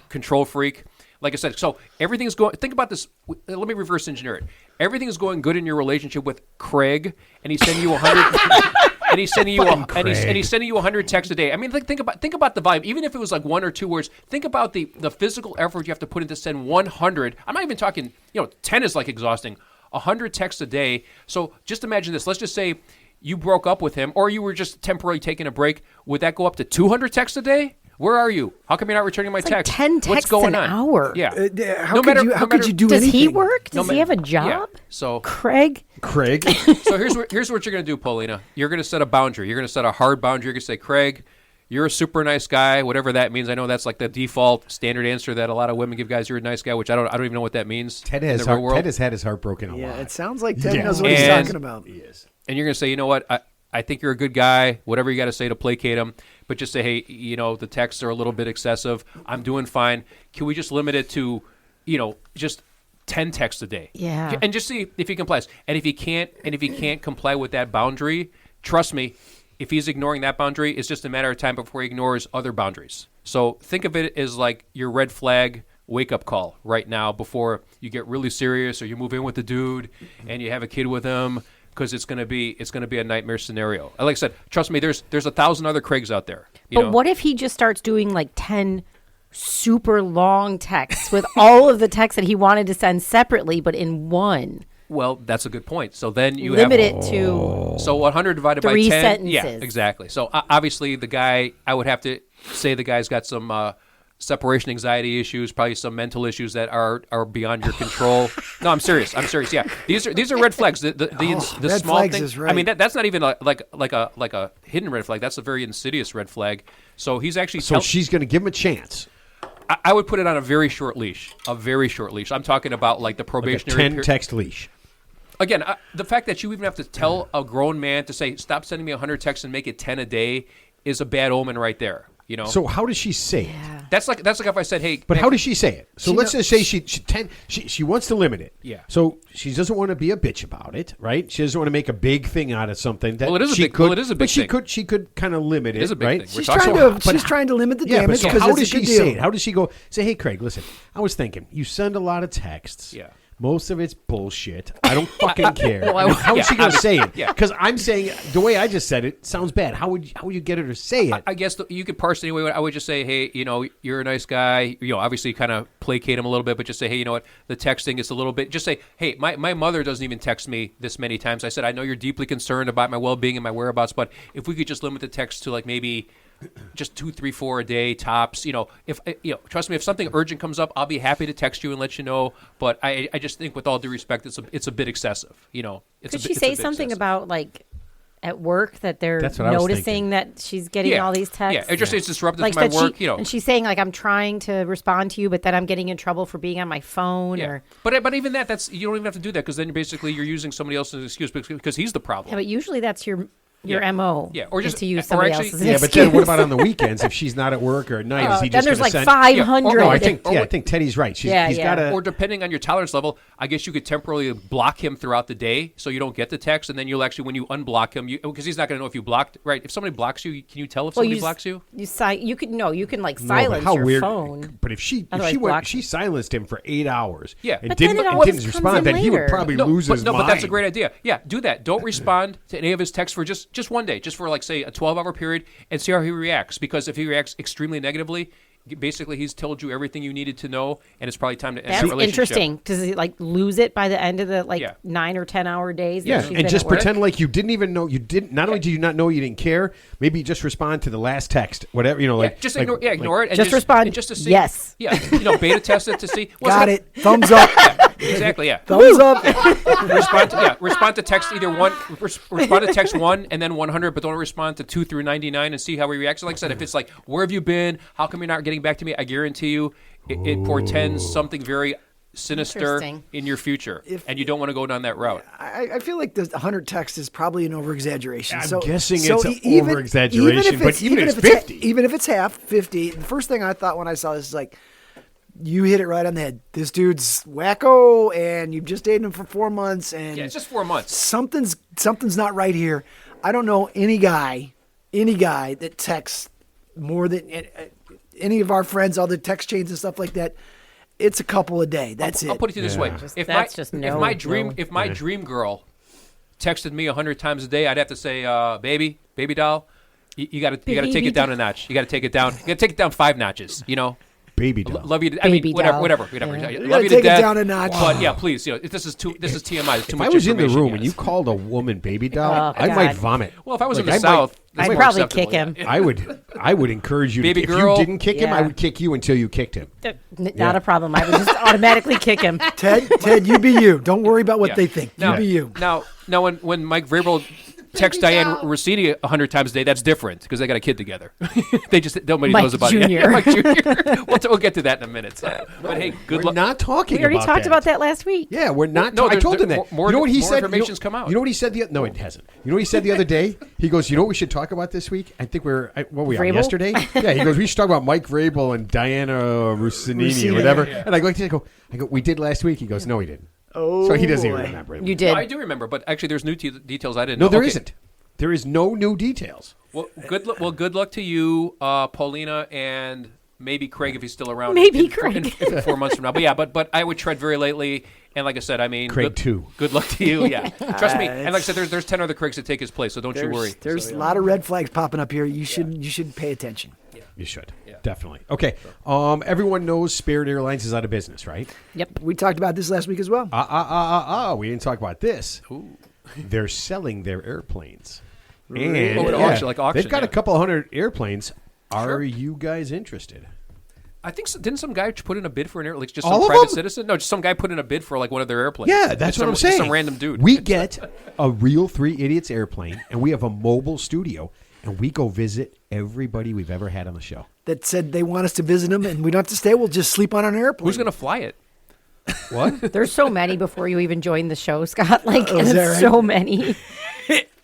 control freak. Like I said, so everything's going. Think about this. Let me reverse engineer it. Everything is going good in your relationship with Craig, and he's sending you 100. And he's sending you and he's sending you 100 texts a day. I mean, think about the volume. Even if it was like 1 or 2 words, think about the physical effort you have to put in to send 100. I'm not even talking. 10 is like exhausting. 100 texts a day. So just imagine this. Let's just say you broke up with him, or you were just temporarily taking a break. Would that go up to 200 texts a day? Where are you? How come you're not returning my It's text? like 10 What's texts going an on? hour. Yeah. How could you do Does anything? he work? Does No he have a Yeah. job? So Craig? So here's what you're going to do, Paulina. You're going to set a boundary. You're going to set a hard boundary. You're going to say, Craig, you're a super nice guy, whatever that means. I know that's like the default standard answer that a lot of women give guys. You're a nice guy, which I don't even know what that means. Ted in has the real world. Ted has had his heart broken a lot. Yeah, it sounds like Ted Yeah. knows what he's And- talking about. He is. And you're going to say, you know what? I think you're a good guy, whatever you got to say to placate him. But just say, hey, the texts are a little bit excessive. I'm doing fine. Can we just limit it to, just 10 texts a day? Yeah. And just see if he complies. And if he can't comply with that boundary, trust me, if he's ignoring that boundary, it's just a matter of time before he ignores other boundaries. So think of it as like your red flag wake-up call right now before you get really serious or you move in with the dude and you have a kid with him. Because it's going to be a nightmare scenario. Like I said, trust me, there's 1,000 other Craigs out there. But what if he just starts doing like 10 super long texts with all of the texts that he wanted to send separately, but in one? Well, that's a good point. So then you Limit have it to so 100 divided by 3 10. sentences. Yeah, exactly. So obviously the guy, I would have to say the guy's got some separation anxiety issues, probably some mental issues that are beyond your control. No, I'm serious. Yeah, these are red flags. The red small flags thing. is right. I mean, that's not even like a hidden red flag. That's a very insidious red flag. So he's actually. So she's going to give him a chance. I would put it on a very short leash. I'm talking about like the probationary 10 period. text leash. Again, the fact that you even have to tell a grown man to say, stop sending me 100 texts and make it 10 a day is a bad omen right there. So how does she say it? That's like if I said, hey. But man, how does she say it? So let's just say she wants to limit it. Yeah. So she doesn't want to be a bitch about it, right? She doesn't want to make a big thing out of something that Well, it is a she big- could. well, it is a big but she thing. She could kind of limit it, is a big right? thing. We're She's talking- trying to limit the Yeah, but damage so because how it's does a good she deal. say it? How does she go say, hey, Craig, listen, I was thinking, you send a lot of texts. Yeah. Most of it's bullshit. I don't fucking care. Well, How is she going to say it? Yeah. Because I'm saying the way I just said it sounds bad. How would you get her to say it? I guess you could parse it anyway. I would just say, hey, you're a nice guy. Obviously kind of placate him a little bit, but just say, hey, you know what? The texting is a little bit. Just say, hey, my mother doesn't even text me this many times. I said, I know you're deeply concerned about my well-being and my whereabouts, but if we could just limit the text to like maybe just 2, 3, 4 a day tops. If trust me, if something urgent comes up, I'll be happy to text you and let you know. But I just think, with all due respect, it's a bit excessive. Could she say something about like at work that they're That's what I was noticing thinking. that she's getting all these texts? Yeah, it just it's disruptive like to my that work. and she's saying like I'm trying to respond to you, but then I'm getting in trouble for being on my phone. Yeah. Or But even that's you don't even have to do that, because then you're using somebody else's excuse because he's the problem. yeah, but usually that's your Yeah. MO. Yeah, or is just- to use or somebody actually- else's Yeah, excuse. but then what about on the weekends if she's not at work or at night? Is he then just there's gonna like send? 500. No, I think Teddy's right. He's Yeah. got to. Or depending on your tolerance level, I guess you could temporarily block him throughout the day so you don't get the text, and then you'll actually, when you unblock him, because he's not going to know if you blocked. Right? If somebody blocks you, can you tell if somebody blocks you? You could like No, but silence how your weird. phone. But if Otherwise she block- silenced him for 8 hours, Yeah. and But then didn't it always didn't comes respond, in then he would later. probably lose his mind. But that's a great idea. Yeah, do that. Don't respond to any of his texts for just one day, just for like say a 12-hour period, and see how he reacts. Because if he reacts extremely negatively, basically he's told you everything you needed to know, and it's probably time to end That's that relationship. interesting. Does he like lose it by the end of the 9 or 10 hour days? that Yeah, she's and been just at work? pretend like you didn't even know. You didn't. Not only do you not know, you didn't care. Maybe just respond to the last text, whatever. Just ignore. Ignore it. And Just respond, and just to see. yes. Yeah. Beta test it to see. Got it. Thumbs up. Exactly. Yeah. Thumbs up. Respond to text either one. Respond to text 1 and then 100, but don't respond to 2 through 99 and see how he reacts. Like I said, if it's like, where have you been? How come you're not getting back to me? I guarantee you, it portends something very sinister Interesting. in your future, and you don't want to go down that route. I feel like the 100 text is probably an over-exaggeration. I'm So- guessing so it's an even- over-exaggeration, but even if it's it's 50. even if it's half, 50, the first thing I thought when I saw this is like, you hit it right on the head. This dude's wacko, and you've just dated him for 4 months, and Yeah, it's just 4 months. something's not right here. I don't know any guy that texts more than any of our friends, all the text chains and stuff like that. It's a couple a day. That's it. I'll put it to you this way: if my dream girl texted me 100 times a day, I'd have to say, baby doll, you got to take it down a notch. You got to take it down. You got to take it down 5 notches. Baby doll. Love you. Baby doll. Whatever. You Love gotta you to take it death. down a notch. But yeah, please. This is TMI. There's too If much I was in the information, room and yes. you called a woman baby doll, Oh, I might God. vomit. Well, if I was in Like, the South, I'd it's more probably acceptable, kick him. yeah. I would encourage you. Baby if girl. you didn't kick him, I Yeah. would kick you until you kicked him. Not a problem. I would just automatically kick him. Ted, you be you. Don't worry about what Yeah. they think. Now, You be you. Now, when Mike Vrabel texts Diane Rossini 100 times a day, that's different because they got a kid together. Nobody Mike knows about Jr. it. Yeah, Mike Jr. We'll get to that in a minute. So. But hey, good We're luck. not talking. We already about talked about that last week. Yeah, we're not. No, I told him that. more- you know what he more said? information's come out. You know what he said? No, it hasn't. You know what he said the other day? He goes, "You know what we should talk about this week? I think what were we on Vrabel? yesterday? Yeah." He goes, "We should talk about Mike Vrabel and Diana Russinini or whatever." And I go, "We did last week." He goes, "No, he didn't." Oh, So he doesn't even boy. remember it. You No, did. I do remember, but actually, there's new details I didn't No, know. there Okay. isn't. There is no new details. Well, good luck to you, Paulina, and maybe Craig if he's still around. Maybe in Craig. 4 months from now. But yeah, but I would tread very lightly. And like I said, I mean, Craig too. Good luck to you. Yeah, trust me. And like I said, there's 10 other Craigs to take his place, so don't you worry. There's a lot of red flags popping up here. You should pay attention. You should. Definitely. Okay. Everyone knows Spirit Airlines is out of business, right? Yep. We talked about this last week as well. We didn't talk about this. They're selling their airplanes. And Oh, at auction, like auction, they've got yeah. a couple hundred airplanes. Are Sure. you guys interested? I think didn't some guy put in a bid for an air, like just All some of private them? citizen? No, just some guy put in a bid for like one of their airplanes. Yeah, that's Just what I'm just saying. Some random dude. We get a real Three Idiots airplane, and we have a mobile studio, and we go visit everybody we've ever had on the show. That said they want us to visit them, and we don't have to stay. We'll just sleep on an airplane. Who's going to fly it? What? There's so many before you even joined the show, Scott. Like, is that right? so many.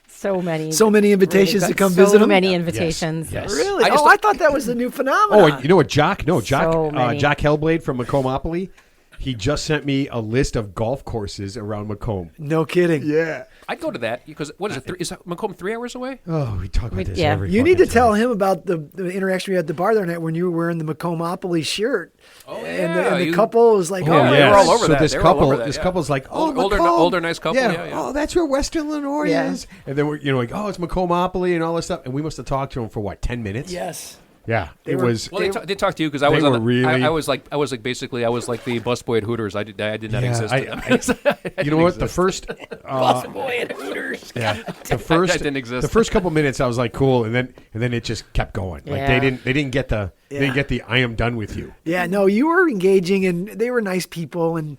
So many. So many invitations to come visit So them? many invitations. Yes. Really? I just- I thought that was a new phenomenon. Oh, and you know what, Jock? No, Jock. So many. Jock Hellblade from Macomopoly. He just sent me a list of golf courses around Macomb. No kidding. Yeah. I'd go to that because what is it? Is Macomb 3 hours away? Oh, we talk about this Yeah. every You need to fucking tell time. him about the interaction we had at the bar the other night when you were wearing the Macomopoly shirt. Oh, and yeah, the you- couple was like, Oh, Yeah, my they yeah. were all gosh. over so that. this They were all couple, over that, this yeah. couple's like, oh, Older, Macomb. older, nice couple. Yeah, yeah. Oh, that's where West Illinois Yeah. is. And then we're, like, oh, it's Macomopoly and all this stuff. And we must have talked to him for what, 10 minutes? Yes. Yeah, it were- was. Well, they talked to you because I They was were on the, really- I was like basically I was like the busboy at Hooters. I did not Yeah, exist. to them. you know what? The first, Busboy at Hooters. yeah, the first, I didn't exist. The first couple minutes, I was like, cool, and then it just kept going. Like Yeah. they didn't get the I am done with you. Yeah, no, you were engaging, and they were nice people, and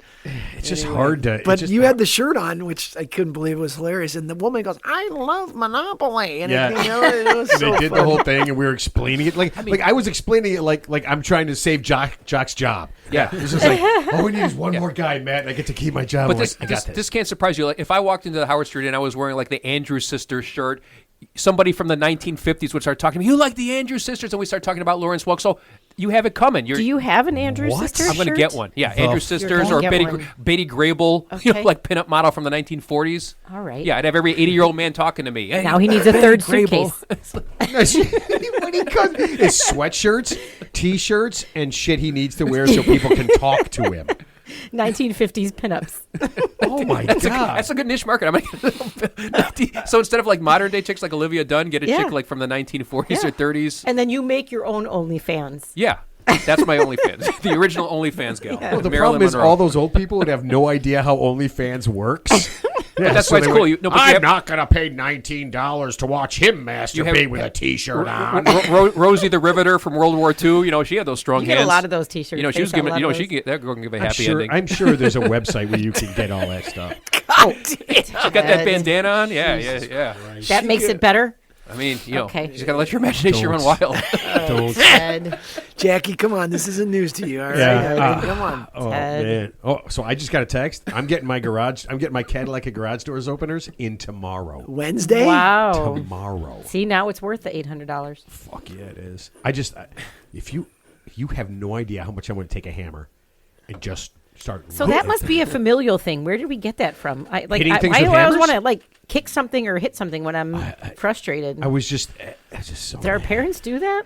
It's just hard to. But it's just you had the shirt on, which I couldn't believe was hilarious. And the woman goes, "I love Monopoly," and Yeah. it was And so they did funny. the whole thing, and we were explaining it like I was explaining it like I'm trying to save Jock's job. Yeah. It's just like, all we need is one more guy, Matt, and I get to keep my job. But I'm this, like, I got this can't surprise you. Like if I walked into the Howard Street and I was wearing like the Andrews Sisters shirt, somebody from the 1950s would start talking to me. You like the Andrews Sisters, and we start talking about Lawrence Welk. So you have it coming. Do you have an Andrews What? Sisters I'm going to shirt? get one. Yeah, The- Andrews Sisters gonna or get Betty one. Betty Grable, Okay. like pinup model from the 1940s. All right. Yeah, I'd have every 80-year-old man talking to me. Hey, Now he needs a third Grable. suitcase. what he comes is sweatshirts, t-shirts, and shit he needs to wear so people can talk to him. 1950s pinups. Oh my god, That's a good niche market. So instead of like modern day chicks like Olivia Dunn, get a Yeah. chick like from the 1940s Yeah. or 30s. And then you make your own OnlyFans. Yeah, that's my OnlyFans, the original OnlyFans gal. Yeah. Well, the Marilyn problem is Monroe. all those old people would have no idea how OnlyFans works. Yeah, that's why it's they cool. went, You- no, but you I'm have- not going to pay $19 to watch him masturbate with a T-shirt on. Rosie the Riveter from World War II. You know, she had those strong You hands. get a lot of those T-shirts. You know, she They was sell a giving. lot You know, of she those. get, they're going to give a happy ending. I'm sure there's a website where you can get all that stuff. She got that bandana on. Yeah, yeah. That makes it better. I mean, you know, Okay. you just got to let your imagination run wild. Don't. Ted. Jackie, come on, this isn't news to you, all right? Yeah. I mean, come on. Oh Ted. man! Oh, so I just got a text. I'm getting my Cadillac at garage doors openers in tomorrow. Wednesday? Wow. Tomorrow. See, now it's worth the $800. Fuck yeah, it is. If you have no idea how much I'm going to take a hammer and just start. So that must be a familial thing. Where did we get that from? I Hitting things I with always hammers? want to like kick something or hit something when I'm frustrated. I was just so. Did our parents do that?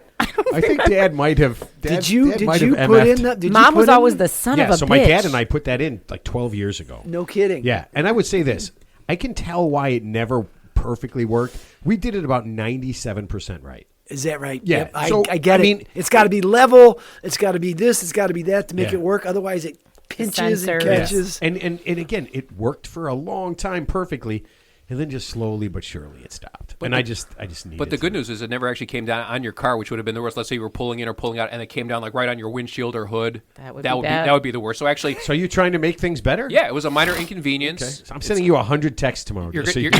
I think Dad might have. Did you Dad might put have in MF'd. the? Did you Mom put was in always the? the son Yeah, of a so bitch. my dad and I put that in like 12 years ago. No kidding. Yeah, and I would say this: I can tell why it never perfectly worked. We did it about 97% right. Is that right? Yeah, Yep, so, I get I it. mean- It's got to be level. It's got to be this. It's got to be that to make Yeah. it work. Otherwise, it pinches and Sensors. catches. And again, it worked for a long time perfectly, and then just slowly but surely it stopped. And I just needed. But the good to. news is it never actually came down on your car, which would have been the worst. Let's say you were pulling in or pulling out, and it came down like right on your windshield or hood. That would be bad. that would be the worst. So actually, So are you trying to make things better? yeah, it was a minor inconvenience. Okay. So I'm sending you 100 texts tomorrow. You're, just so you're,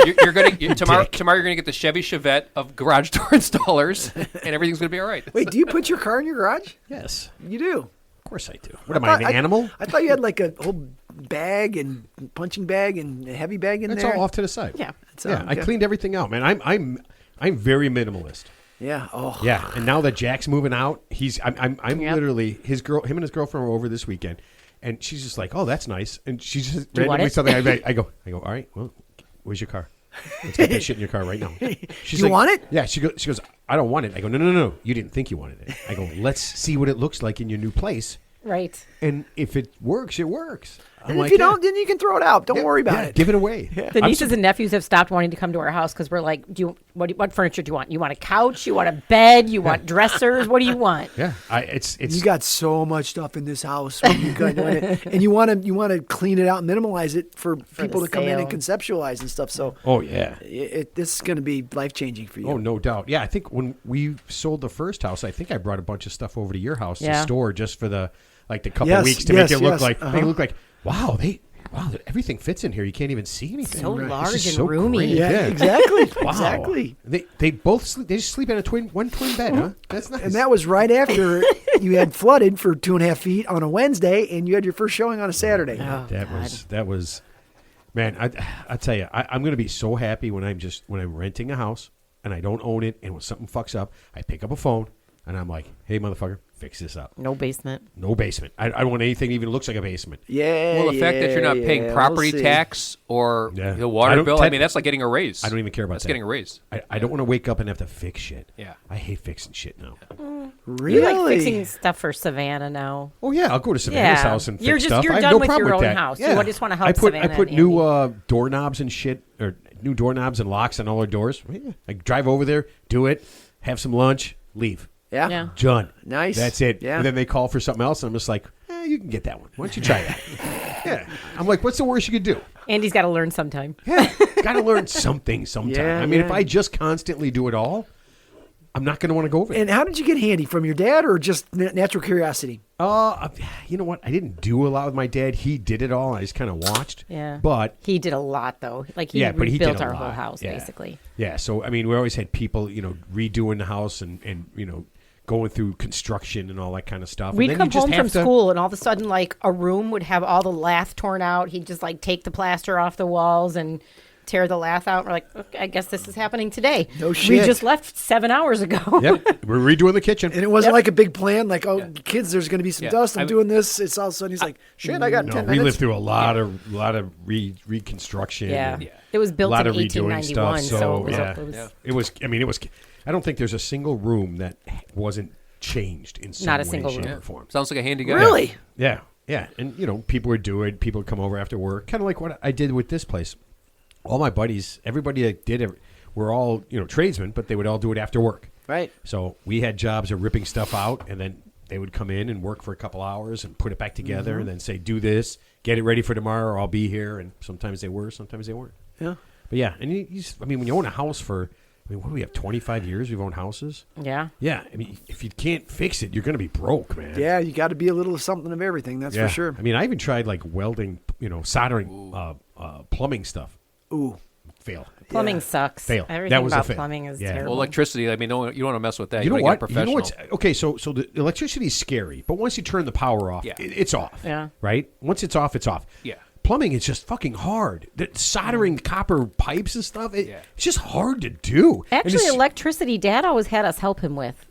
you you're going to tomorrow. Dick. Tomorrow, you're going to get the Chevy Chevette of garage door installers, and everything's going to be all right. Wait, do you put your car in your garage? Yes, You do. of course I do. What am I, an animal? I thought you had like a whole bag and punching bag and a heavy bag in That's there. all off to the side. Yeah. Yeah, I okay. cleaned everything out, man. I'm very minimalist. Yeah. Oh. Yeah, and now that Jack's moving out, I'm Yep. literally him and his girlfriend were over this weekend, and she's just like, "Oh, that's nice," and she just you want randomly it? something. I go, all right, well, where's your car? Let's get that shit in your car right now. She's You like, want it? Yeah. She goes, I don't want it. I go, no. You didn't think you wanted it. I go, let's see what it looks like in your new place, Right. and if it works, it works. I'm And like, if you yeah. don't, then you can throw it out. Don't Yeah, worry about yeah, it. Give it away. The nieces and nephews have stopped wanting to come to our house because we're like, what furniture do you want? You want a couch? You want a bed? You want dressers? What do you want? Yeah, it's You got so much stuff in this house, when you got doing it. And you want to clean it out and minimalize it for people the to come in and sale. conceptualize and stuff. So oh yeah. this is going to be life changing for you. Oh, no doubt. Yeah, I think when we sold the first house, I think I brought a bunch of stuff over to your house to Yeah. store just for the couple Yes, weeks to yes, make it look yes. like Uh-huh. make it look like wow everything fits in here. You can't even see anything. So It's large just and so roomy. great. Yeah, exactly. Wow. Exactly. They both sleep. They just sleep in one twin bed, huh? That's nice. And that was right after you had flooded for 2.5 feet on a Wednesday, and you had your first showing on a Saturday. Oh, that was, man. I tell you, I'm going to be so happy when I'm renting a house and I don't own it, and when something fucks up, I pick up a phone And I'm like, hey, motherfucker, fix this up. No basement. No basement. I don't want anything that even looks like a basement. Yeah. Well, the fact that you're not paying yeah, property we'll see. tax or Yeah. the I water don't- bill, Ted- I mean, that's like getting a raise. I don't even care about That's that. getting a raise. I don't want to wake up and have to fix shit. Yeah. I hate fixing shit now. Really? You like fixing stuff for Savannah now. Oh yeah, I'll go to Savannah's Yeah. house and You're fix just- stuff. you're I have done no with problem your with own that. house. You Yeah. just wanna help I put Savannah new doorknobs and shit, or new doorknobs and locks on all our doors. Yeah. I drive over there, do it, have some lunch, leave. Yeah. Yeah. Done. Nice. That's it. Yeah. And then they call for something else, and I'm just like, you can get that one. Why don't you try that? Yeah. I'm like, what's the worst you could do? Andy's got to learn sometime. Yeah. Got to learn something sometime. Yeah, I mean, if yeah. I just constantly do it all, I'm not going to want to go over it. And how did you get handy? From your dad or just natural curiosity? You know what? I didn't do a lot with my dad. He did it all. I just kind of watched. Yeah. But He did a lot, though. Like, he yeah, but he rebuilt did a our lot. whole house, Yeah. basically. Yeah. So, I mean, we always had people, redoing the house and going through construction and all that kind of stuff. We'd and then come you just home have from to- school, and all of a sudden, like, a room would have all the lath torn out. He'd just, like, take the plaster off the walls and tear the lath out. We're like, okay, I guess this is happening today. No We shit. just left 7 hours ago. Yep. We're redoing the kitchen. And it wasn't like a big plan, like, kids, there's going to be some Yeah. dust. I'm I mean- doing this. It's all of a sudden he's like, shit, I got No, 10 we minutes. lived through a lot of reconstruction. Yeah. and It was a built lot in of redoing 1891, stuff. so it was, yeah. it was It was. I mean, it was. I don't think there's a single room that wasn't changed in some Not a way, single shape, room. or form. Sounds like a handy guy. Really? Yeah, yeah, and people would do it. People would come over after work, kind of like what I did with this place. All my buddies, everybody that did it, were all tradesmen, but they would all do it after work. Right. So we had jobs of ripping stuff out, and then they would come in and work for a couple hours and put it back together, and then say, "Do this, get it ready for tomorrow, or I'll be here." And sometimes they were, sometimes they weren't. Yeah. But yeah, and when you own a house for, what do we have? 25 years we've owned houses. Yeah. Yeah, I mean, if you can't fix it, you're going to be broke, man. Yeah, you got to be a little of something of everything. That's Yeah. for sure. I mean, I even tried like welding, soldering, plumbing stuff. Ooh. Fail. Plumbing sucks. Fail. Everything That was a about fail. plumbing is Yeah. terrible. Well, electricity, I mean, you don't want to mess with that. You know gotta what? Get a professional. what's okay? So the electricity is scary, but once you turn the power off, Yeah. it's off. Yeah. Right. Once it's off, it's off. Yeah. Plumbing is just fucking hard. Soldering copper pipes and stuff, Yeah. it's just hard to do. And Actually, it's- electricity, Dad always had us help him with.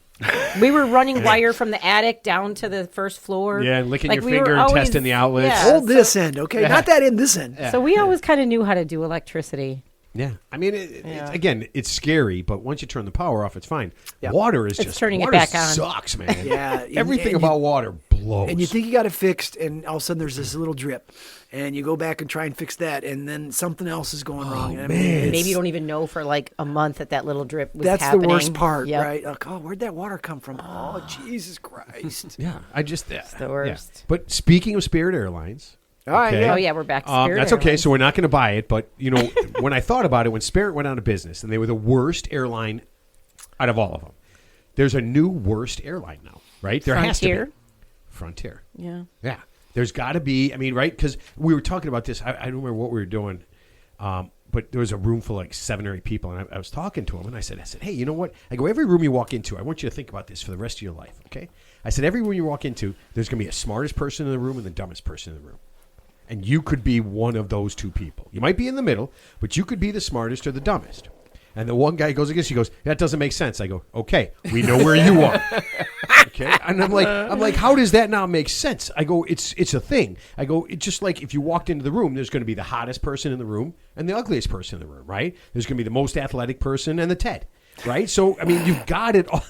We were running wire from the attic down to the first floor. Yeah, and licking Like, your we finger were and always- testing the outlets. Yeah. Hold this end, okay? Not that end, this end. So we always kind of knew how to do electricity. Yeah, I mean, Yeah. again, it's scary, but once you turn the power off, it's fine. Yeah. Water is It's just turning it water back on. sucks, man. Yeah, and- everything and you- about water blows. And you think you got it fixed, and all of a sudden there's this little drip. And you go back and try and fix that, and then something else is going wrong. And I mean, man. it's- Maybe you don't even know for like a month that little drip was That's happening. the worst part, Yep. right? Like, oh, where'd that water come from? Oh, Jesus Christ. Yeah, I just the worst. But speaking of Spirit Airlines, All right, okay, yeah. Oh yeah, we're back to Spirit that's okay. Airlines. So we're not going to buy it, but when I thought about it, when Spirit went out of business, and they were the worst airline out of all of them, there's a new worst airline now, right? There has to Frontier. be. Frontier. Yeah. Yeah. There's got to be, I mean, right? Because we were talking about this. I don't remember what we were doing, but there was a room full of like 7 or 8 people, and I was talking to him, and I said, hey, you know what? I go, every room you walk into, I want you to think about this for the rest of your life, okay? I said, every room you walk into, there's going to be a smartest person in the room and the dumbest person in the room. And you could be one of those 2 people. You might be in the middle, but you could be the smartest or the dumbest. And the one guy goes against, he goes, that doesn't make sense. I go, okay, we know where you are. Okay, and I'm like, how does that now make sense? I go, it's a thing. I go, it's just like if you walked into the room, there's going to be the hottest person in the room and the ugliest person in the room, right? There's going to be the most athletic person and the Ted, right? So I mean, you've got it all.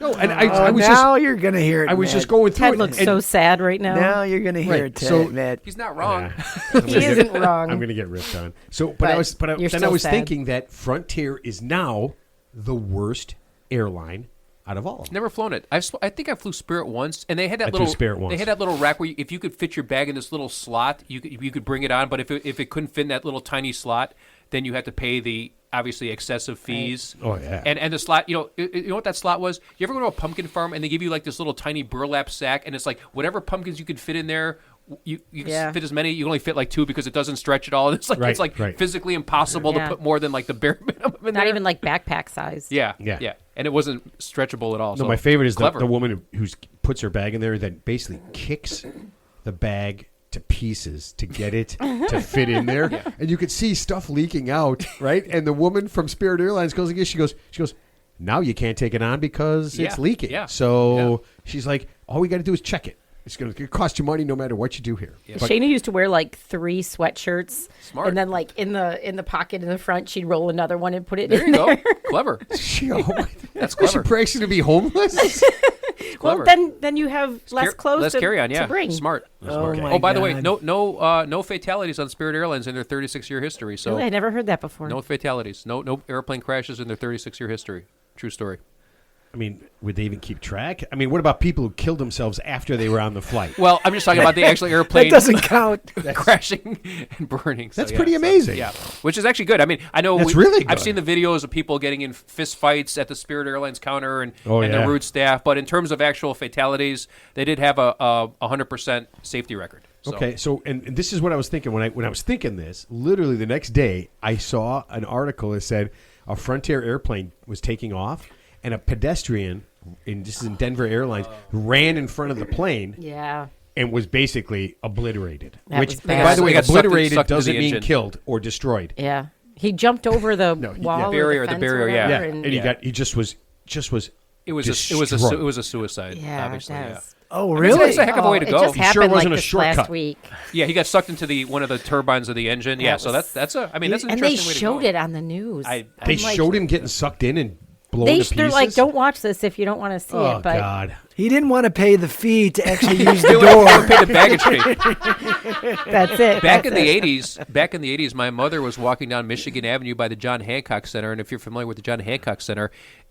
No, and I was now just, you're going to hear it, I was Matt. just going through Ted it. looks and- so sad right now. Now you're going to hear Right, it, Ted, so- Matt. He's not wrong. He isn't wrong. I'm going to get ripped on. So, But I you're then I still was sad. thinking that Frontier is now the worst airline out of all of them. Never flown it. I think I flew Spirit once, and they had that I flew little Spirit once. They had that little rack where if you could fit your bag in this little slot, you could bring it on. But if it couldn't fit in that little tiny slot, then you had to pay the obviously excessive fees. Oh, yeah. And the slot, you know what that slot was? You ever go to a pumpkin farm and they give you like this little tiny burlap sack, and it's like whatever pumpkins you could fit in there. You Yeah. can fit as many. You can only fit like 2 because it doesn't stretch at all. And it's like Right. physically impossible Yeah. to put more than like the bare minimum in Not there. even like backpack size. Yeah, Yeah. yeah, and it wasn't stretchable at all. No, so my favorite is the clever. woman who puts her bag in there that basically kicks the bag to pieces to get it to fit in there. And you could see stuff leaking out, right? And the woman from Spirit Airlines goes, she goes, Now you can't take it on because it's Yeah, leaking. yeah, So she's like, all we got to do is check it. It's going to cost you money no matter what you do here. Yeah. But Shayna used to wear like 3 sweatshirts, Smart. and then like in the pocket in the front, she'd roll another one and put it There in you go. there. Clever. That's clever. She breaks to be homeless. Well, Clever. then you have less clothes Less to, carry on. Yeah. to bring. Smart. Oh, my Oh, by the way, God. no fatalities on Spirit Airlines in their 36-year history. So Really? I never heard that before. no fatalities. No airplane crashes in their 36-year history. True story. I mean, would they even keep track? I mean, what about people who killed themselves after they were on the flight? Well, I'm just talking about the actual That airplane doesn't count. crashing and burning. So, That's yeah, pretty so, amazing. yeah, which is actually good. I mean, I know That's really I've good. seen the videos of people getting in fist fights at the Spirit Airlines counter and Oh, the yeah. route staff. But in terms of actual fatalities, they did have a 100% safety record. So. Okay, so and this is what I was thinking when I was thinking this. Literally the next day, I saw an article that said a Frontier airplane was taking off, and a pedestrian this is in Denver Airlines ran in front of the plane Yeah. and was basically obliterated. That Which, was bad. by the So way, they got sucked in- obliterated sucked into doesn't the mean engine. killed or destroyed. Yeah. He jumped over the No, wall, yeah. or Barrier, the fence barrier, or yeah. whatever, Yeah, and and he just was It was destroyed. it was a suicide. yeah, obviously. that Yeah. was- Oh, I mean, really? it's a heck of a way to It go. just He sure happened wasn't like a this shortcut. last week. Yeah, he got sucked into one of the turbines of the engine. Yeah, That so was- that's an And interesting they way showed to go. it on the news. I- They I'm like, showed him getting sucked in and blown to pieces. They're like, don't watch this if you don't want to see Oh it. But God! He didn't want to pay the fee to actually use the Don't door. pay the baggage fee. that's it. Back that's in the it. '80s, my mother was walking down Michigan Avenue by the John Hancock Center, and if you're familiar with the John Hancock Center,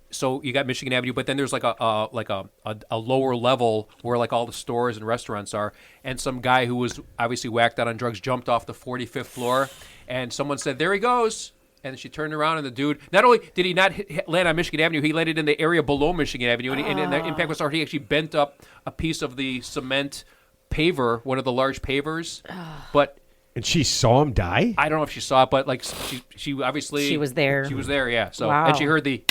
so you got Michigan Avenue, but then there's like a lower level where like all the stores and restaurants are, and some guy who was obviously whacked out on drugs jumped off the 45th floor, and someone said, "There he goes." And she turned around, and the dude, not only did he not land on Michigan Avenue, he landed in the area below Michigan Avenue, and the impact was hard. He actually bent up a piece of the cement paver, one of the large pavers, but And she saw him die. I don't know if she saw it, but like she obviously She was there. She was there, yeah. So Wow. and she heard the.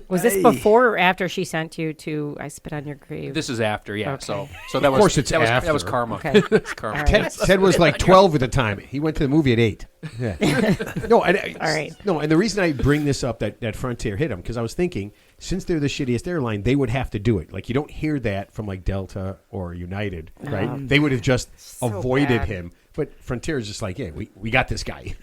Was this before or after she sent you to I Spit on Your Grave? This is after, yeah. Okay. So that was course it's that was after. karma. Okay. It's karma. All right. Ted was like 12 at the time. He went to the movie at 8. Yeah. No, All right. No, and the reason I bring this up that Frontier hit him because I was thinking since they're the shittiest airline, they would have to do it. Like you don't hear that from like Delta or United, right? They would have just avoided bad. him. But Frontier is just like, yeah, we got this guy.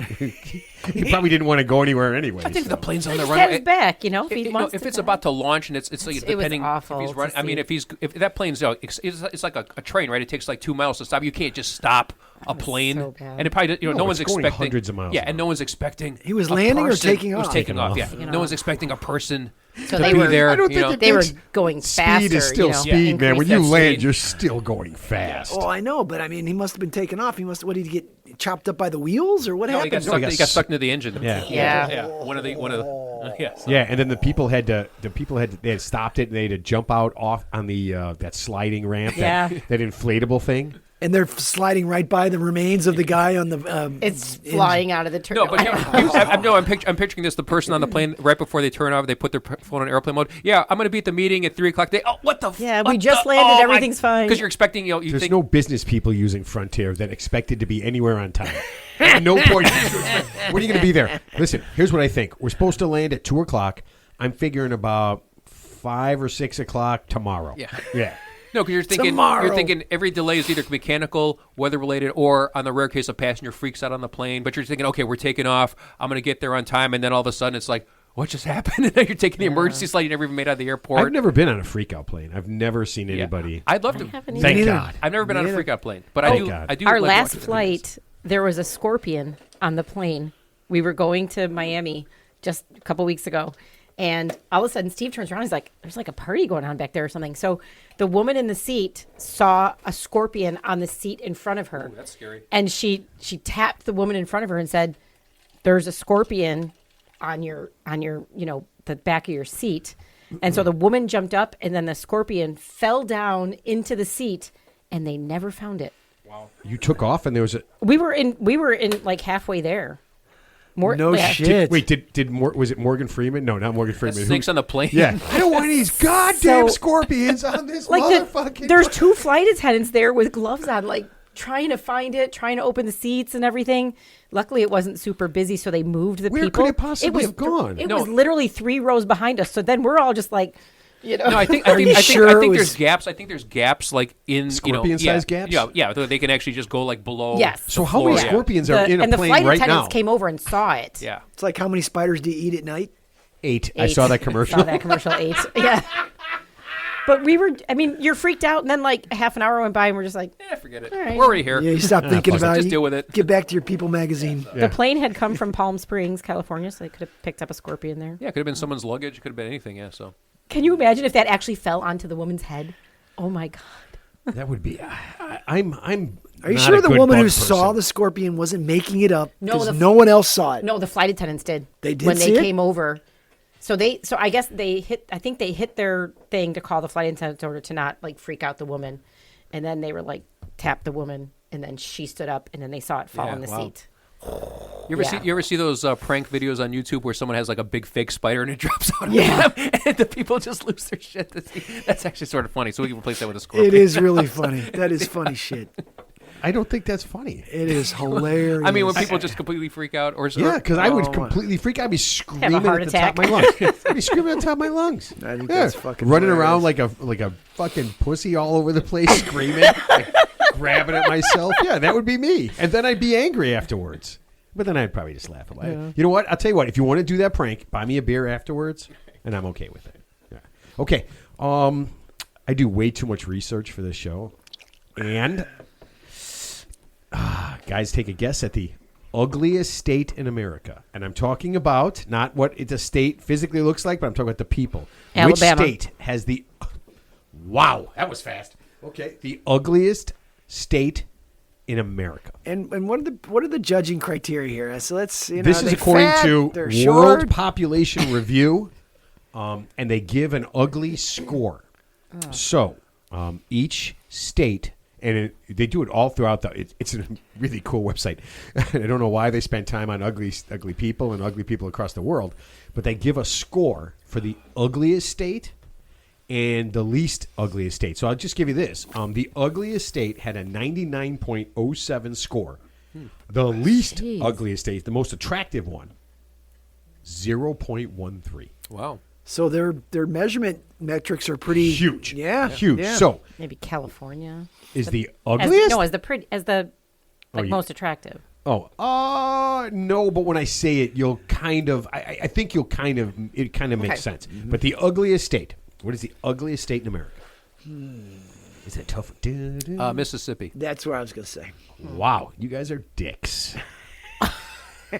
He probably didn't want to go anywhere anyway. I think the plane's on the Just runway. have his back, you know. If he If, wants if to it's die. about to launch and it's like It was depending awful if he's to running. I mean, see. if that plane's it's like a train, right? It takes like 2 miles to stop. You can't just stop a plane, so bad. and it probably no No, one's it's going expecting hundreds of miles Yeah, an and no one's expecting. He was a landing or person- taking It was off? taking off. Yeah, Taking no one's off. expecting a person So to they be were- there. I don't you think know? it They were makes- going faster. Speed is still you know, speed, man. When you that land, speed. you're still going fast. Oh, I know, but I mean, he must have been taken off. What did he get chopped up by the wheels or what No, he got happened? stuck. He got stuck into the engine. Yeah. Yeah. One of the. Yeah. so- Yeah, and then they had stopped it and they had to jump out off on the that sliding ramp, Yeah. that inflatable thing. And they're sliding right by the remains of the guy on the. It's engine. flying out of the No, turbo. but I'm picturing this. The person on the plane right before they turn off, they put their phone on airplane mode. Yeah, I'm going to be at the meeting at 3:00. What the? Yeah, what we just the- landed, my- everything's fine. Because you're expecting, you There's think. no business people using Frontier that expected to be anywhere on time. At no point. When are you going to be there? Listen, here's what I think. We're supposed to land at 2:00. I'm figuring about 5 or 6 o'clock tomorrow. Yeah. Yeah. No, because Tomorrow. you're thinking every delay is either mechanical, weather related, or on the rare case a passenger freaks out on the plane. But you're thinking, okay, we're taking off. I'm going to get there on time, and then all of a sudden it's like, what just happened? And then you're taking the emergency slide you never even made out of the airport. I've never been on a freak out plane. I've never seen Yeah. anybody. I'd love to. haven't Thank either. God. I've never been on a Neither. freak out plane, but Thank I God. do. Our like last watching videos. flight, there was a scorpion on the plane. We were going to Miami just a couple weeks ago. And all of a sudden, Steve turns around. He's like, there's like a party going on back there or something. So the woman in the seat saw a scorpion on the seat in front of her. Ooh, that's scary. And she tapped the woman in front of her and said, there's a scorpion on your the back of your seat. And so the woman jumped up, and then the scorpion fell down into the seat, and they never found it. You took off and there was a. We were in like halfway there. No yeah. shit. Was it Morgan Freeman? No, not Morgan Freeman. Who- Snakes on the plane. Yeah. I don't want these goddamn So- scorpions on this Like motherfucking. there's 2 flight attendants there with gloves on. Like trying to find it, trying to open the seats and everything. Luckily, it wasn't super busy, so they moved the Where people. could it possibly have gone? It was literally 3 rows behind us. So then we're all just like, you know. No, I think Are you sure it was- there's gaps. I think there's gaps like in Scorpion-sized gaps? Yeah, they can actually just go like below. Yes. So the how floor. many scorpions are in a and the plane flight right attendants now? came over and saw it. Yeah. It's like how many spiders do you eat at night? 8. I saw that commercial. Saw that commercial 8. Yeah. But you're freaked out, and then like a half an hour went by, and we're just like, Yeah, forget it. All right. We're already here. Yeah, you stop thinking fuck it. about it. Just You deal with it. Get back to your People magazine. the plane had come from Palm Springs, California, so they could have picked up a scorpion there. Yeah, it could have been someone's luggage. It could have been anything. Yeah. So. Can you imagine if that actually fell onto the woman's head? Oh my God. That would be. I'm. Are you not sure a the good woman bug who saw person. the scorpion wasn't making it up? No, Because the- no one else saw it. No, the flight attendants did. They did when see they it? came over. So I guess they hit. I think they hit their thing to call the flight attendants in order to not like freak out the woman, and then they were like tap the woman, and then she stood up, and then they saw it fall Yeah, in the wow. seat. You ever see those prank videos on YouTube where someone has like a big fake spider and it drops out Yeah. of them and the people just lose their shit? That's actually sort of funny. So we can replace that with a scorpion. It is really funny. That is funny shit. I don't think that's funny. It is hilarious. I mean, when people just completely freak out, or Yeah, because I would Oh, completely freak out. I'd be screaming at heart the top of my attack. lungs. I'd be screaming at the top of my lungs. I think Yeah. that's fucking running hilarious. around like a fucking pussy all over the place, screaming, like, grabbing at myself. Yeah, that would be me. And then I'd be angry afterwards. But then I'd probably just laugh about it. You know what? I'll tell you what. If you want to do that prank, buy me a beer afterwards, and I'm okay with it. Yeah. Okay. I do way too much research for this show, and guys, take a guess at the ugliest state in America. And I'm talking about not what a state physically looks like, but I'm talking about the people. Alabama. Which state has the... Wow, that was fast. Okay. The ugliest state in America. And what are the judging criteria here? So let's This are is they according fat? to They're World short? Population Review, and they give an ugly score. So each state, and they do it all throughout it's a really cool website. I don't know why they spend time on ugly people and ugly people across the world, but they give a score for the ugliest state and the least ugliest state. So I'll just give you this. The ugliest state had a 99.07 score. The least Jeez. ugliest state, the most attractive one, 0.13. Wow. So their measurement metrics are pretty Huge. Yeah, Huge. yeah. So Maybe California. is the As, ugliest? no, as the like you- most attractive. No, but when I say it, you'll kind of, I think it kind of makes Okay. sense. But the ugliest state, what is the ugliest state in America? Is that tough? Mississippi. That's what I was gonna say. Wow, you guys are dicks.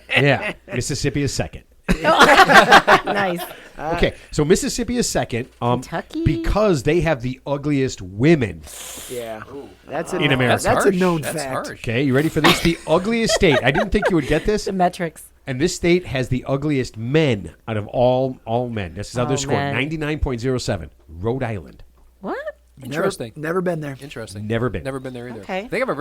Yeah, Mississippi is second. Nice. Okay, so Mississippi is second Kentucky? because they have the ugliest women. Yeah, that's In America. That's harsh. a known That's fact. harsh. Okay, you ready for this? The ugliest state. I didn't think you would get this. The metrics. And this state has the ugliest men out of all men. This is how they're Oh, scored. men. 99.07. Rhode Island. What? Interesting. Never been there. Interesting. Never been. Never been there either. Okay. They have a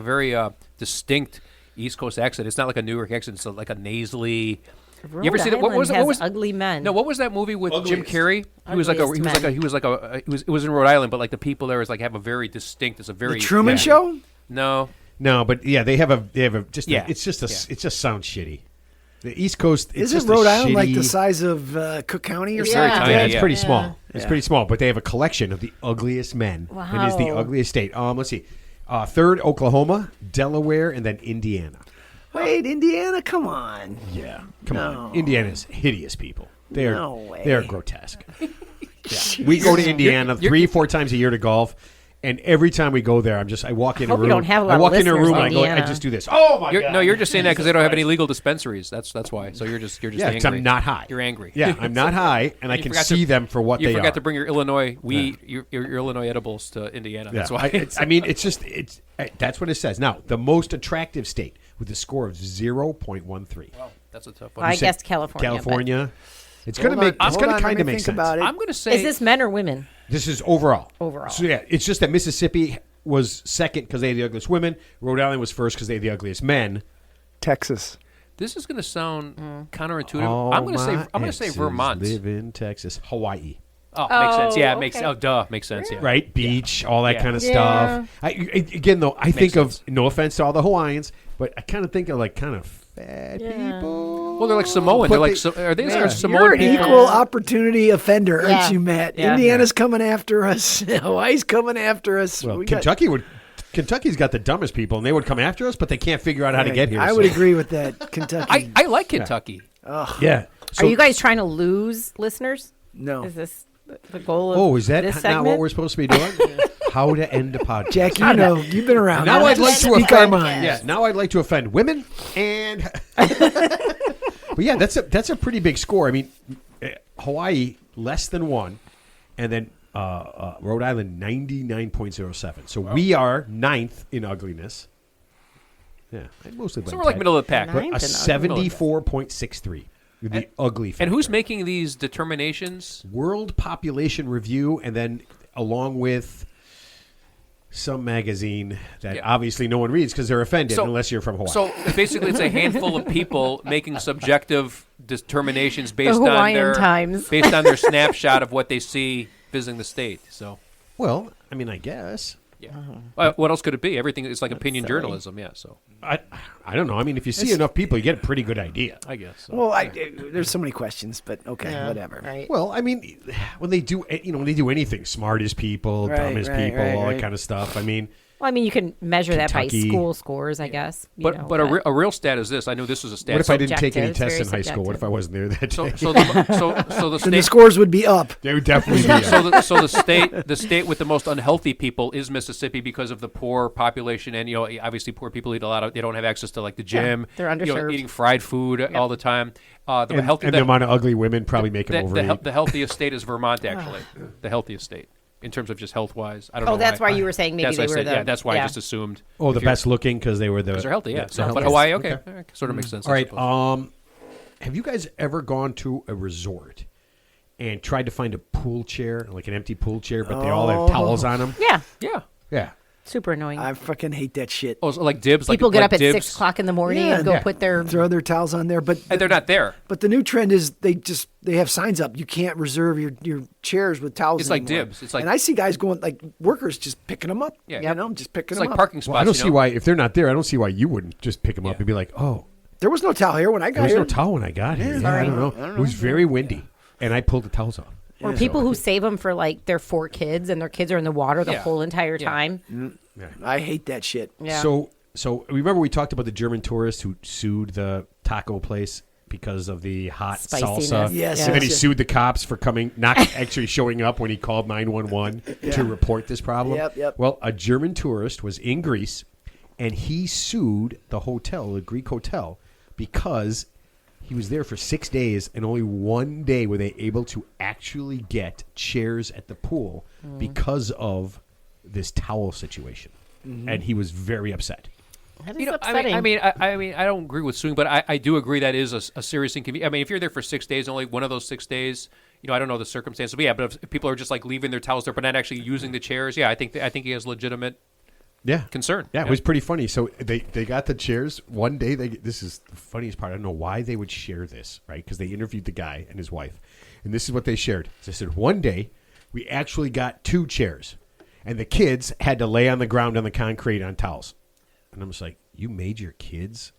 very distinct East Coast accent. It's not like a New York accent. It's like a nasally. Rhode you ever see that? What Island was has what was ugly men. No, what was that movie with Jim Ugliest. Carrey? It was in Rhode Island, but like the people there is like have a very distinct. It's a very The Truman Show. No. No, but yeah, they have a just Yeah. it just Yeah. sounds shitty. The East Coast it's Isn't just a Rhode Island like shitty- the size of Cook County or It's something? very tiny, Yeah, it's yeah. pretty Yeah. small. It's Yeah. pretty small, but they have a collection of the ugliest men. It is the Wow. ugliest state. Let's see. Third, Oklahoma, Delaware, and then Indiana. Wait, Indiana? Come on. Yeah, come No. on. Indiana's hideous people. They're No way. they're grotesque. Yeah. We go to Indiana 3-4 times a year to golf, and every time we go there, I walk in a Hope you room. don't have a lot I of walk into a listeners room in and I go, I Indiana. just do this. Oh my god! No, you're just saying that because they don't have any legal dispensaries. That's why. So you're just Yeah, angry. because I'm not high. You're angry. Yeah, I'm not high, and I You can forgot see to- them for what You they forgot are. to bring your Illinois your Illinois edibles to Indiana. Yeah. That's why. I mean, it's just that's what it says. Now, the most attractive state with a score of 0.13. Wow, that's a tough one. I You said guessed California. California. It's Hold going to make. on, It's hold going to on, kind let of me make think sense. about it. I'm going to But say. is this men or women? This is overall. Overall. So yeah, it's just that Mississippi was second because they had the ugliest women. Rhode Island was first because they had the ugliest men. Texas. This is going to sound counterintuitive. All I'm going to say. my I'm going to say exes Vermont. Live in Texas, Hawaii. Oh, makes sense. Yeah, it Oh, makes okay. Oh, duh, makes sense. Yeah. Right, beach, all that Yeah. kind of Yeah. stuff. Again, though, I think sense. of, no offense to all the Hawaiians, but I kind of think of like kind of fat people. Well, they're like Samoan. But They're like are they Yeah. Samoan You're an people? equal opportunity offender, Yeah. aren't you, Matt? Yeah. Indiana's coming after us. Hawaii's coming after us. Well, We got- Kentucky's got the dumbest people, and they would come after us, but they can't figure out how to get here. I so- would agree with that. Kentucky. I like Kentucky. Yeah. So, Are you guys trying to lose listeners? no. Is this the goal of Oh, is that this not segment? what we're supposed to be doing? How to end a podcast? Jack, you know, you've been around. Now I'd like to speak our offend. minds. Yeah, now I'd like to offend women, and but yeah, that's a pretty big score. I mean, Hawaii less than 1, and then Rhode Island 99.07. So we are 9th in ugliness. Yeah, I mostly blame So we're like Ted. middle of the pack. Nice. But Ninth a in ugly. 74.63. The ugly factor. And who's making these determinations? World Population Review, and then along with some magazine that Yeah. obviously no one reads because they're offended So- unless you're from Hawaii. So basically, it's a handful of people making subjective determinations The based on Hawaiian their Times. based on their snapshot of what they see visiting the state. So, well, I mean, I guess. yeah. What else could it be? Everything is like opinion silly. journalism. Yeah. So I don't know. I mean, if you see enough people, you get a pretty good idea. I guess. So. Well, there's so many questions, but okay, Yeah, whatever. Right. Well, I mean, when they do anything, smartest people, Right, dumbest right, people, right, all that right. kind of stuff. I mean, Well, I mean, you can measure that by Kentucky. school scores, I guess. but a real stat is this. I know this was a stat. what if I didn't take any subjective, tests in very high school? What if I wasn't there that So day? so the Then the state. scores would be up. They would definitely be. So the state with the most unhealthy people is Mississippi because of the poor population, and obviously poor people eat a lot of. They don't have access to like the gym. they're underserved. Eating fried food all the time. The and the amount of ugly women probably make them overeat. the healthiest state is Vermont, actually. The healthiest state in terms of just health wise. I don't know. Oh, that's why you were saying maybe that's they why I were said, the. yeah, that's why I yeah. just assumed. Oh, the if you're- best looking because they were the. Because they're healthy, yeah. So, healthiest. but Hawaii, okay, Okay. sort of makes sense. All I right. suppose. Have you guys ever gone to a resort and tried to find a pool chair, like an empty pool chair, but they all have towels on them? Yeah. Yeah. Yeah. Super annoying. I fucking hate that shit. Oh, so like dibs. People like, get like up at dibs, 6 o'clock in the morning Yeah. and go Yeah. put their. Throw their towels on there, but and they're not there. But the new trend is they have signs up. You can't reserve your chairs with towels. It's like anymore. dibs. It's like- and I see guys going like workers just picking them up. Yeah. you know, just picking It's them like up. parking spots. Well, I don't you see know? why, if they're not there, I don't see why you wouldn't just pick them up Yeah. and be like, oh, There was no towel here when I got there was here. no towel when I got here. Yeah, Sorry. I don't know. It was very windy, and I pulled the towels off. Or people who save them for like their 4 kids and their kids are in the water the Yeah. whole entire Yeah. time. I hate that shit. Yeah. So remember we talked about the German tourist who sued the taco place because of the hot Spiciness. salsa. Yes, And then he yes. sued the cops for not actually showing up when he called 911 to report this problem. Yep. Well, a German tourist was in Greece, and he sued the hotel, the Greek hotel, because he was there for 6 days, and only one day were they able to actually get chairs at the pool because of this towel situation. And he was very upset. That is You know, upsetting. I mean, I don't agree with suing, but I do agree that is a serious inconvenience. I mean, if you're there for 6 days, only one of those 6 days, I don't know the circumstances, but yeah, but if people are just like leaving their towels there, but not actually using the chairs, yeah, I think he has legitimate Yeah. concern. Yeah, it was pretty funny. So they got the chairs one day. This is the funniest part. I don't know why they would share this, right? Because they interviewed the guy and his wife, and this is what they shared. They said one day we actually got 2 chairs, and the kids had to lay on the ground on the concrete on towels. And I'm just like, you made your kids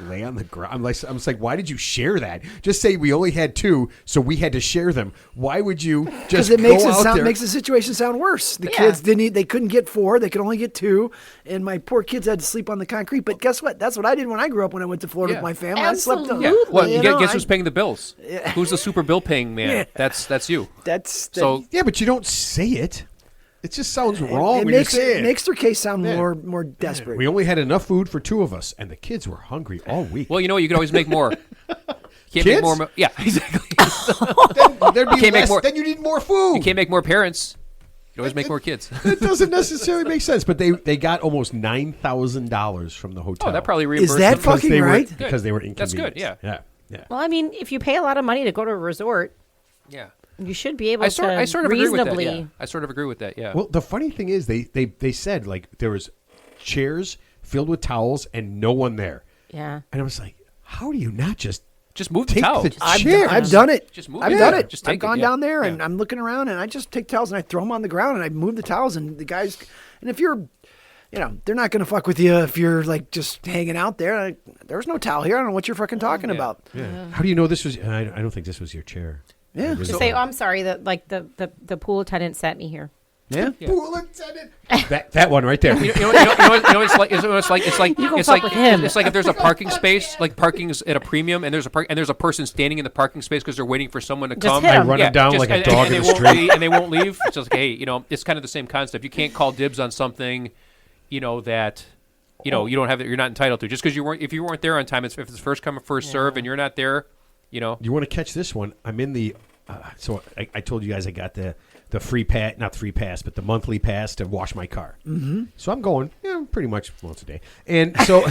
lay on the ground? I'm just like, why did you share that? Just say we only had 2, so we had to share them. Why would you Because just it makes go it out sound there? makes the situation sound worse. The Yeah. kids they couldn't get 4, they could only get 2, and my poor kids had to sleep on the concrete. But guess what? That's what I did when I grew up when I went to Florida Yeah. with my family. I slept on. Absolutely. Well, You know, guess who's paying the bills? Who's the super bill paying man? Yeah. That's you. That's So Yeah, but you don't say it. It just sounds wrong it when makes you say it makes their case sound Yeah. more desperate. We only had enough food for 2 of us, and the kids were hungry all week. well, you can always make more. Can't Kids? make more. Yeah, exactly. then there'd be can't make less. more- Then you need more food. You can't make more parents. You can always make more kids. It doesn't necessarily make sense. But they got almost $9,000 from the hotel. Oh, that probably reimbursed that them. because fucking they were, right? Because they were That's inconvenienced. good, yeah. Yeah. well, I mean, if you pay a lot of money to go to a resort, Yeah. you should be able I to sort of agree with that. reasonably. Yeah. I sort of agree with that. Yeah. Well, the funny thing is, they said like there was chairs filled with towels and no one there, Yeah. and I was like, how do you not just Just move the Take towel. the Just- chair. I've done it. Just move I've it. done Yeah. it. Just take I've gone it, yeah. down there and Yeah. I'm looking around and I just take towels and I throw them on the ground and I move the towels and the guys. And if you're, they're not going to fuck with you if you're like just hanging out there. Like, there's no towel here. I don't know what you're fucking talking about. Yeah. How do you know this was? I don't think this was your chair. Yeah. Just say, I'm sorry, the pool attendant sat me here. Yeah. Pool attendant. That one right there. You know, it's like go fuck with him. It's like if there's a parking space, like parking's at a premium, and there's a person standing in the parking space because they're waiting for someone to come. him. I run them down like a dog in the street. And they won't leave. It's just like, hey, it's kind of the same concept. You can't call dibs on something, that. You don't have that. You're not entitled to just because if you weren't there on time. If it's first come first serve, and you're not there, You want to catch this one? I'm in the. So I told you guys I got the free pass, not the free pass, but the monthly pass to wash my car. Mm-hmm. So I'm going, pretty much once a day, and so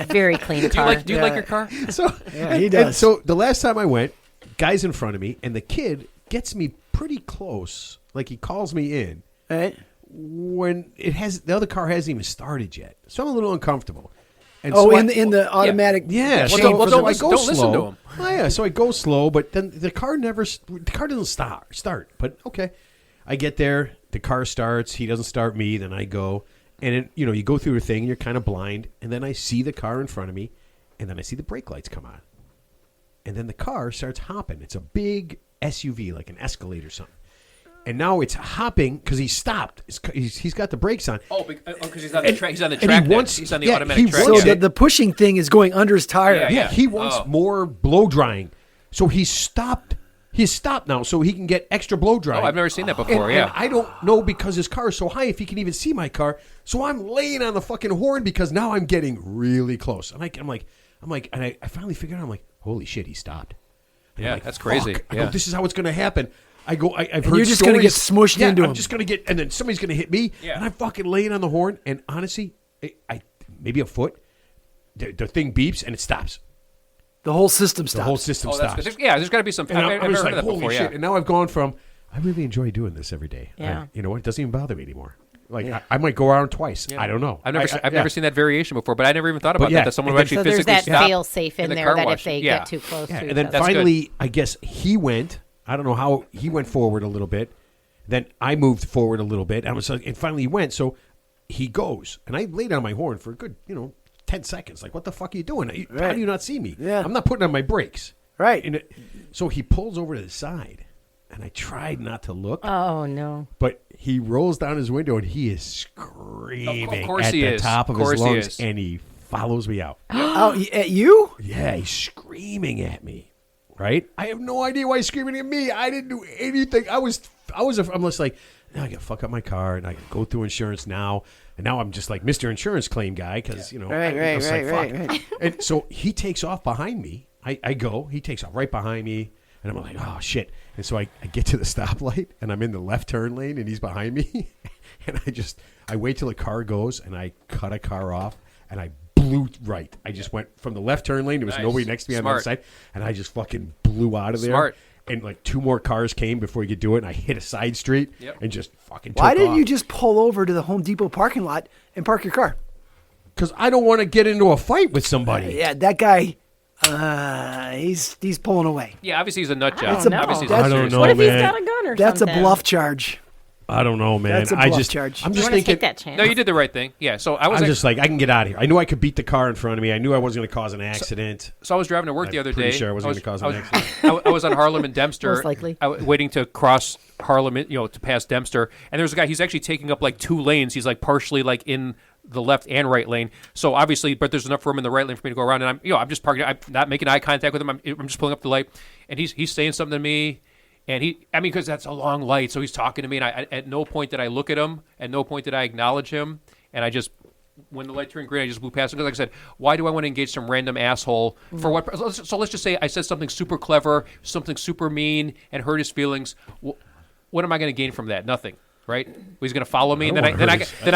Very clean car. Do you like your car? so Yeah, he does. And so the last time I went, guy's in front of me, and the kid gets me pretty close, like he calls me in Right. when the other car hasn't even started yet. So I'm a little uncomfortable. And Oh, so in the automatic. Yeah, Well, so, don't so I listen- go don't listen slow. to him. Oh, yeah, so I go slow, but then the car doesn't start. But okay, I get there, the car starts. He doesn't start me. Then I go, and it, you go through the thing, and you're kind of blind, and then I see the car in front of me, and then I see the brake lights come on, and then the car starts hopping. It's a big SUV, like an Escalade or something. And now it's hopping because he stopped. He's got the brakes on. Oh, because he's on the track. He's on the and he track. wants- He's on the yeah, automatic he track. So wants yeah. the pushing thing is going under his tire. Yeah. He wants Oh. more blow drying. So he's stopped. He's stopped now so he can get extra blow drying. Oh, I've never seen that before. And I don't know because his car is so high if he can even see my car. So I'm laying on the fucking horn because now I'm getting really close. And I'm like, and I finally figured out, I'm like, holy shit, he stopped. And Yeah, I'm like, that's crazy. fuck. I Yeah. go, this is how it's going to happen. I've heard you're just gonna get stories- smushed yeah, into I'm him. just going to get, and then somebody's going to hit me. Yeah. And I'm fucking laying on the horn. And honestly, I maybe a foot, the thing beeps and it stops. The whole system The stops. whole system Oh, that's stops. good. There's got to be some. And I've I never was heard like, of that holy before. shit. Yeah. And now I've gone from, I really enjoy doing this every day. Yeah. You know what? It doesn't even bother me anymore. Like, I might go around twice. Yeah. I don't know. I've never seen that variation before, but I never even thought about yeah, that someone and would then- actually So there's physically that stop fail safe in the there car that wash. if they Yeah. get too close Yeah, to and then That's finally, I guess he went. I don't know how he went forward a little bit. Then I moved forward a little bit. And finally he went. So he goes. And I laid on my horn for a good, 10 seconds. Like, what the fuck are you doing? How Right. do you not see me? Yeah. I'm not putting on my brakes. Right. So he pulls over to the side. And I tried not to look. Oh no. But he rolls down his window and he is screaming Of course at he the is. top of Of course his he lungs. is. And he follows me out. Oh, at you? Yeah, he's screaming at me. Right? I have no idea why he's screaming at me. I didn't do anything. I'm just like, now I got to fuck up my car and I got to go through insurance now. And now I'm just like Mr. Insurance Claim guy because, Right. And so he takes off behind me. I go. He takes off right behind me. And I'm like, oh, shit. And so I get to the stoplight and I'm in the left turn lane and he's behind me. And I wait till the car goes and I cut a car off and I blew right. I just went from the left turn lane. There was Nice. nobody next to me on the other Smart. side. And I just fucking blew out of there. Smart. And like 2 more cars came before you could do it. And I hit a side street Yep. and just fucking Why took didn't off. you just pull over to the Home Depot parking lot and park your car? Because I don't want to get into a fight with somebody. Yeah, that guy, he's pulling away. Yeah, obviously he's a nut job. That's a- Obviously he's I a don't serious- know. What if man. he's got a gun or That's something? a bluff charge. I don't know, man. That's a bluff charge. I'm You just want to thinking. take that chance? No, you did the right thing. Yeah. So I was I'm just like, I can get out of here. I knew I could beat the car in front of me. I knew I wasn't going to cause an accident. So I was driving to work the I'm other pretty day. sure I wasn't gonna cause an accident. I was on Harlem and Dempster. Most likely. Waiting to cross Harlem, to pass Dempster. And there's a guy, he's actually taking up like 2 lanes. He's like partially like in the left and right lane. So obviously, but there's enough room in the right lane for me to go around. And I'm just parking. I'm not making eye contact with him. I'm just pulling up the light. And he's saying something to me. And because that's a long light, so he's talking to me, and I at no point did I look at him, at no point did I acknowledge him, and I just, when the light turned green, I just blew past him. Because like I said, why do I want to engage some random asshole for what? So let's just say I said something super clever, something super mean, and hurt his feelings. What am I going to gain from that? Nothing, right? He's going to follow me, and then I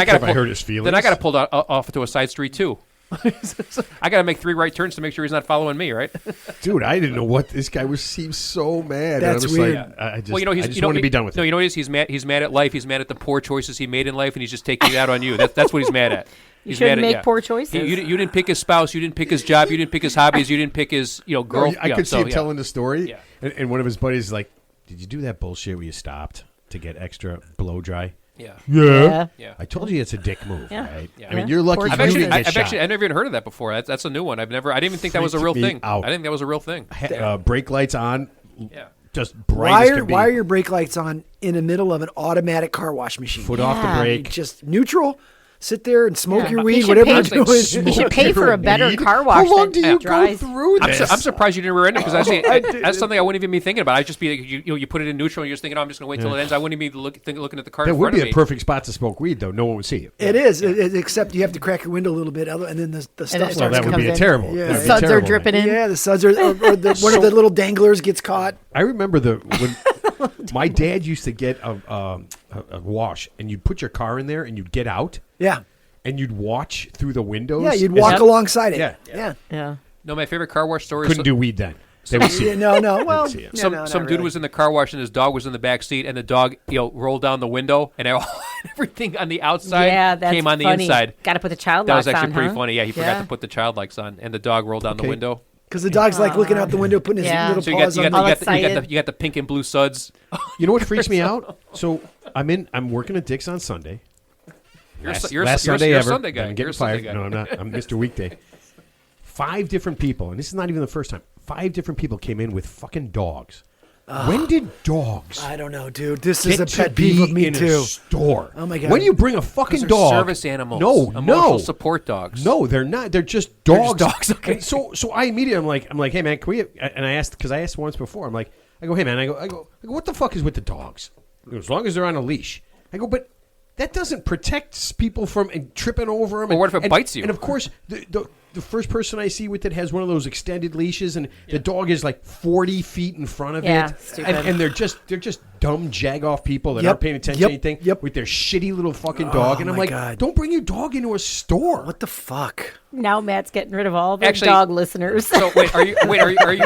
got to hurt his feelings. Then I got to pull off to a side street too. I got to make 3 right turns to make sure he's not following me, right? Dude, I didn't know what this guy seemed so mad. And That's I was weird. Like, I just, Well, I just want to be done with No, it. you know what it is? He's mad. He's mad at life. He's mad at the poor choices he made in life, and he's just taking it out on you. That's what he's mad at. You shouldn't make poor choices. You didn't pick his spouse. You didn't pick his job. You didn't pick his hobbies. You didn't pick his girl. I could see him telling the story, and one of his buddies is like, "Did you do that bullshit where you stopped to get extra blow dry?" Yeah. I told you it's a dick move, right? Yeah. I mean, you're lucky. I've never even heard of that before. That's a new one. I didn't even think that was a real thing. Out. I didn't think that was a real thing. Brake lights on. Yeah. Just bright as could be. Why are your brake lights on in the middle of an automatic car wash machine? Foot off the brake. Just neutral. Sit there and smoke your weed, You whatever you're should doing. You should pay for a better car wash. How long do you go dries. through this? I'm surprised you didn't rear end it because that's something I wouldn't even be thinking about. I'd just be you put it in neutral and you're just thinking, I'm just going to wait till it ends. I wouldn't even be looking at the car. That in would front be of a me. perfect spot to smoke weed, though. No one would see you. It is, except you have to crack your window a little bit, and then the stuff Well, starts Well, that would coming be in. terrible. Yeah. That would The be suds are terrible. dripping in. Yeah, the suds are, or one of the little danglers gets caught. I remember when my dad used to get a wash, and you'd put your car in there, and you'd get out, Yeah. and you'd watch through the windows. Yeah, you'd walk alongside it. Yeah. Yeah. No, my favorite car wash story. Couldn't do weed then. They would see Yeah, it. no. Well, see it. no, Some not dude really. was in the car wash and his dog was in the back seat and the dog rolled down the window and everything on the outside Yeah, that's came on the funny. inside. Got to put the child That was locks actually on, pretty huh? funny. Yeah, he forgot to put the child lights on and the dog rolled down the Okay. window. Because the dog's like looking out the window, putting his Yeah. little So paws on All you excited. got the pink and blue suds. You know what freaks me out? So I'm working at Dick's on Sunday. Last Sunday you're a ever. Sunday guy. I'm You're getting a Sunday fired. guy. No, I'm not. I'm Mr. Weekday. 5 different people, and this is not even the first time. 5 different people came in with fucking dogs. When did dogs I don't know, dude. This is get a to pet peeve of be me in too. a store? Oh, my God. When you bring a fucking Those are dog, service animals. No, Emotional support dogs. No, they're not. They're just They're just dogs. dogs, okay. And so I immediately I'm like, hey man, can we? And I asked because I asked once before. I go, hey man, I go, what the fuck is with the dogs? He goes, as long as they're on a leash. I go, but that doesn't protect people from tripping over them. Well, what if it bites you? And of course, the first person I see with it has one of those extended leashes, and the dog is like 40 feet in front of Yeah, it. stupid. And they're just dumb jag-off people that Yep, aren't paying attention yep, to anything yep. with their shitty little fucking dog. And I'm my like, God. don't bring your dog into a store. What the fuck? Now Matt's getting rid of all the Actually- dog listeners. So wait, are you Fuck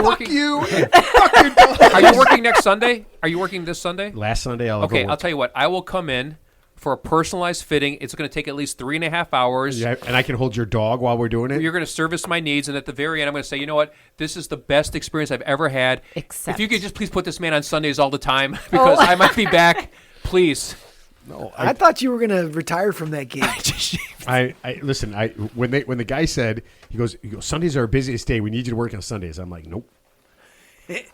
working? you. And fuck your dog. Are you working next Sunday? Are you working this Sunday? Last Sunday I'll Okay, ever I'll work. tell you what. I will come in for a personalized fitting. It's going to take at least 3.5 hours. Yeah, and I can hold your dog while we're doing it. You're going to service my needs, and at the very end, I'm going to say, you know what? This is the best experience I've ever had. Except- If you could just please put this man on Sundays all the time, because I might be back. Please. No, I thought you were going to retire from that gig. I listen. When the guy said he goes Sundays are our busiest day. We need you to work on Sundays. I'm like, nope.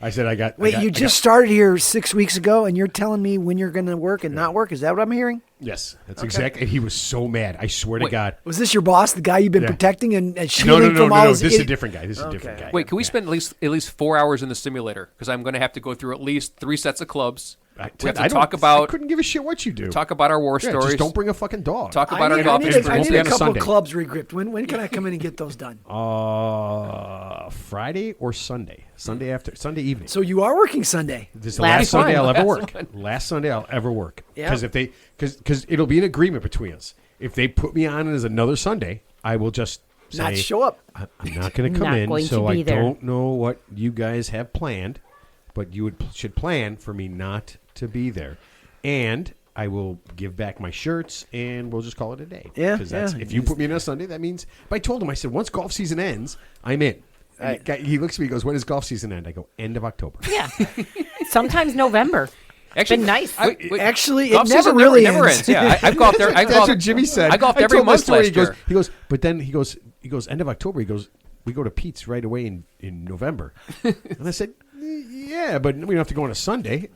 I said I got. Wait, you just started here 6 weeks ago, and you're telling me when you're going to work and not work? Is that what I'm hearing? Yes, that's exactly. And he was so mad. I swear to Wait. God. Was this your boss, the guy you've been Yeah. protecting and No, shielding from all his This is a different guy. This is a different guy. Wait, can we spend at least 4 hours in the simulator? Because I'm going to have to go through at least 3 sets of clubs. We have to I talk couldn't give a shit what you do. about our war Yeah, stories. just don't bring a fucking dog. Talk about I our need, golf I need, experience. a, I Won't need be a on a couple Sunday. clubs regripped. When can I come in and get those done? Friday or Sunday? Sunday evening. So you are working Sunday. This is the Last last Sunday one. I'll ever Last work. Last Sunday I'll ever work. Yeah. Because it'll be an agreement between us. If they put me on as another Sunday, I will just say, Not show up. I'm not going to come Not in, going so to be I there. don't know what you guys have planned, but you should plan for me not to be there. And I will give back my shirts, and we'll just call it a day. Yeah, 'Cause yeah. if you put me in on a Sunday, that means. But I told him, I said, once golf season ends, I'm in. And the guy- he looks at me, he goes, when does golf season end? I go, end of October. Yeah. Sometimes November. Actually, Been nice. Actually, golf it never season really never ends. ends. Yeah, I've golfed there. That's what Jimmy said. I golfed every told my month story. last year. He goes, but then he goes, end of October. He goes, we go to Pete's right away in November. And I said, yeah, but we don't have to go on a Sunday.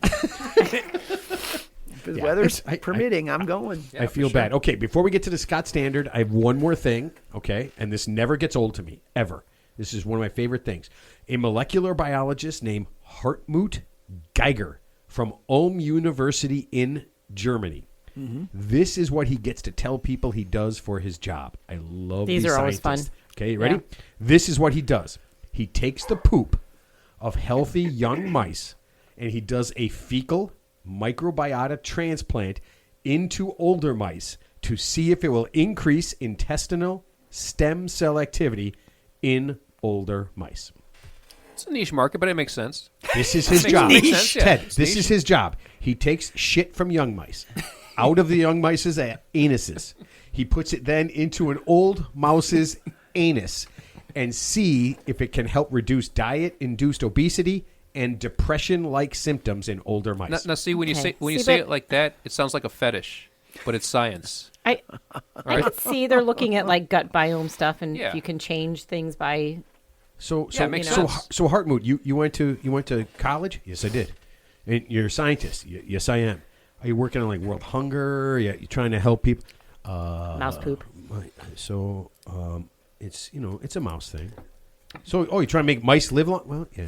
If the Yeah, weather's I- permitting, I'm going. Yeah, I for feel sure. bad. Okay, before we get to the Scott Standard, I have one more thing, okay? And this never gets old to me, ever. This is one of my favorite things. A molecular biologist named Hartmut Geiger from Ulm University in Germany. This is what he gets to tell people he does for his job. I love These these are always scientists. fun. Okay, you ready? Yeah. This is what he does. He takes the poop of healthy young mice and he does a fecal microbiota transplant into older mice to see if it will increase intestinal stem cell activity in older mice. It's a niche market, but it makes sense. This is his Makes job. sense, yeah. Ted, It's this niche. is his job. He takes shit from young mice out of the young mice's anuses. He puts it then into an old mouse's anus and see if it can help reduce diet-induced obesity and depression-like symptoms in older mice. Now see, when you Okay. say But- it like that, it sounds like a fetish, but it's science. I could see they're looking at like gut biome stuff, and Yeah. if you can change things by So Yeah, it makes sense. Hartmut, you went to college? Yes, I did. And you're a scientist? Yes, I am. Are you working on like world hunger? You trying to help people? mouse poop. So it's it's a mouse thing. So you trying to make mice live long? Well, yeah,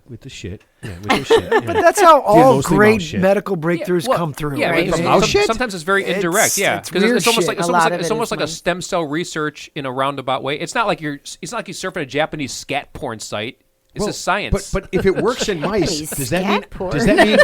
with the shit. Yeah, with the shit. Yeah. But that's how all mostly great mouse shit. medical breakthroughs well, come through. Yeah, right? right. Mouse shit? Sometimes it's very indirect. Yeah, it's because weird it's almost shit. like A lot of it's it almost is like a money. stem cell research in a roundabout way. It's not like you're surfing a Japanese scat porn site. It's Well, a science. But if it works in mice, Japanese does that mean? scat porn. Does that mean?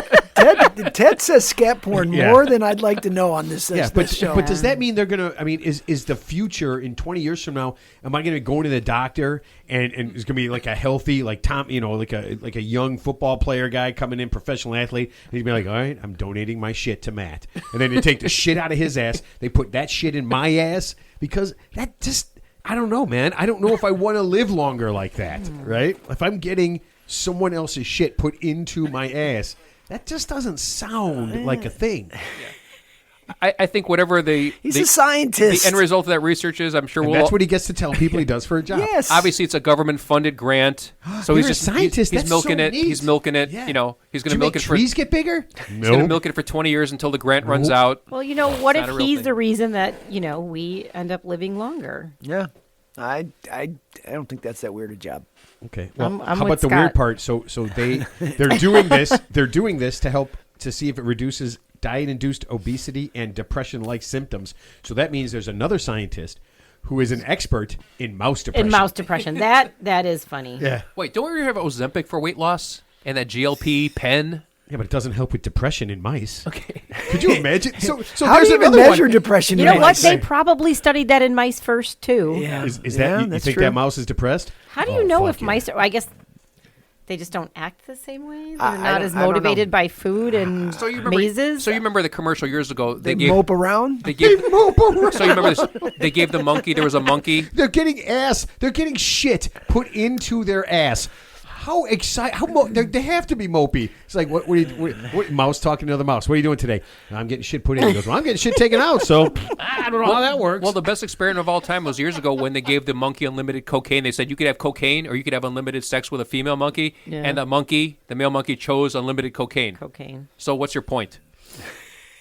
Ted says scat porn Yeah. more than I'd like to know on this, Yeah, this show. but does that mean they're gonna? I mean, is the future in 20 years from now? Am I gonna go to the doctor and it's gonna be like a healthy, like Tom, like a young football player guy coming in, professional athlete, and he'd be like, all right, I'm donating my shit to Matt, and then they take the shit out of his ass, they put that shit in my ass because that just, I don't know, man. I don't know if I want to live longer like that, right? If I'm getting someone else's shit put into my ass, that just doesn't sound like a thing. I think whatever He's a scientist. the end result of that research is, I'm sure And we'll. that's what he gets to tell people he does for a job. Yes. Obviously, it's a government-funded grant, so You're he's a just scientist. He's That's milking so it. neat. He's milking it. Yeah. He's Do going to you milk make it for. trees get bigger? He's going to milk it for 20 years until the grant runs out. Well, what It's not if a real he's thing. the reason that we end up living longer? Yeah. I don't think that's that weird a job. Okay. Well, I'm how with about the weird Scott. part? So they're doing this. They're doing this to help to see if it reduces diet-induced obesity and depression-like symptoms. So that means there's another scientist who is an expert in mouse depression. In mouse depression. That is funny. Yeah. Wait, don't we have Ozempic for weight loss and that GLP pen? Yeah, but it doesn't help with depression in mice. Okay. Could you imagine? So How there's do you even another measure one. depression? You in know what? mice? They probably studied that in mice first too. Yeah. Is Yeah, that you that's think true. that mouse is depressed? How do Oh, you know fuck if yeah. mice are? I guess they just don't act the same way. They're I not don't- as I don't know. motivated by food and So you remember? mazes. So you remember the commercial years ago? They gave. mope around. They gave. So you remember this? They gave the monkey. There was a monkey. They're getting ass. They're getting shit put into their ass. How excited! They have to be mopey. It's like what mouse talking to another mouse. What are you doing today? I'm getting shit put in. He goes, well, I'm getting shit taken out. So I don't know how that works. Well, the best experiment of all time was years ago when they gave the monkey unlimited cocaine. They said you could have cocaine or you could have unlimited sex with a female monkey. Yeah. And the male monkey chose unlimited cocaine. Cocaine. So what's your point?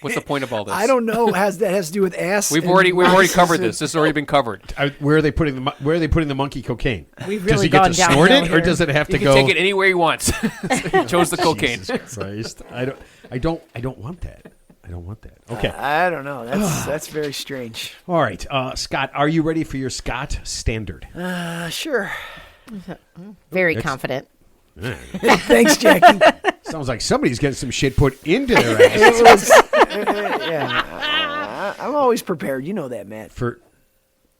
What's the point of all this? I don't know. That has to do with ass. We've and already mice covered and- this. This has already been covered. Where are they putting the monkey cocaine? We've Does really he get gone to snort downhill it, or here. does it have You to can go? take it anywhere he wants. He chose the cocaine. Jesus Christ! I don't want that. I don't want that. Okay. I don't know. That's very strange. All right, Scott, are you ready for your Scott standard? Sure. Very confident. Thanks, Jackie. Sounds like somebody's getting some shit put into their ass. It was, yeah. I'm always prepared. You know that, Matt. For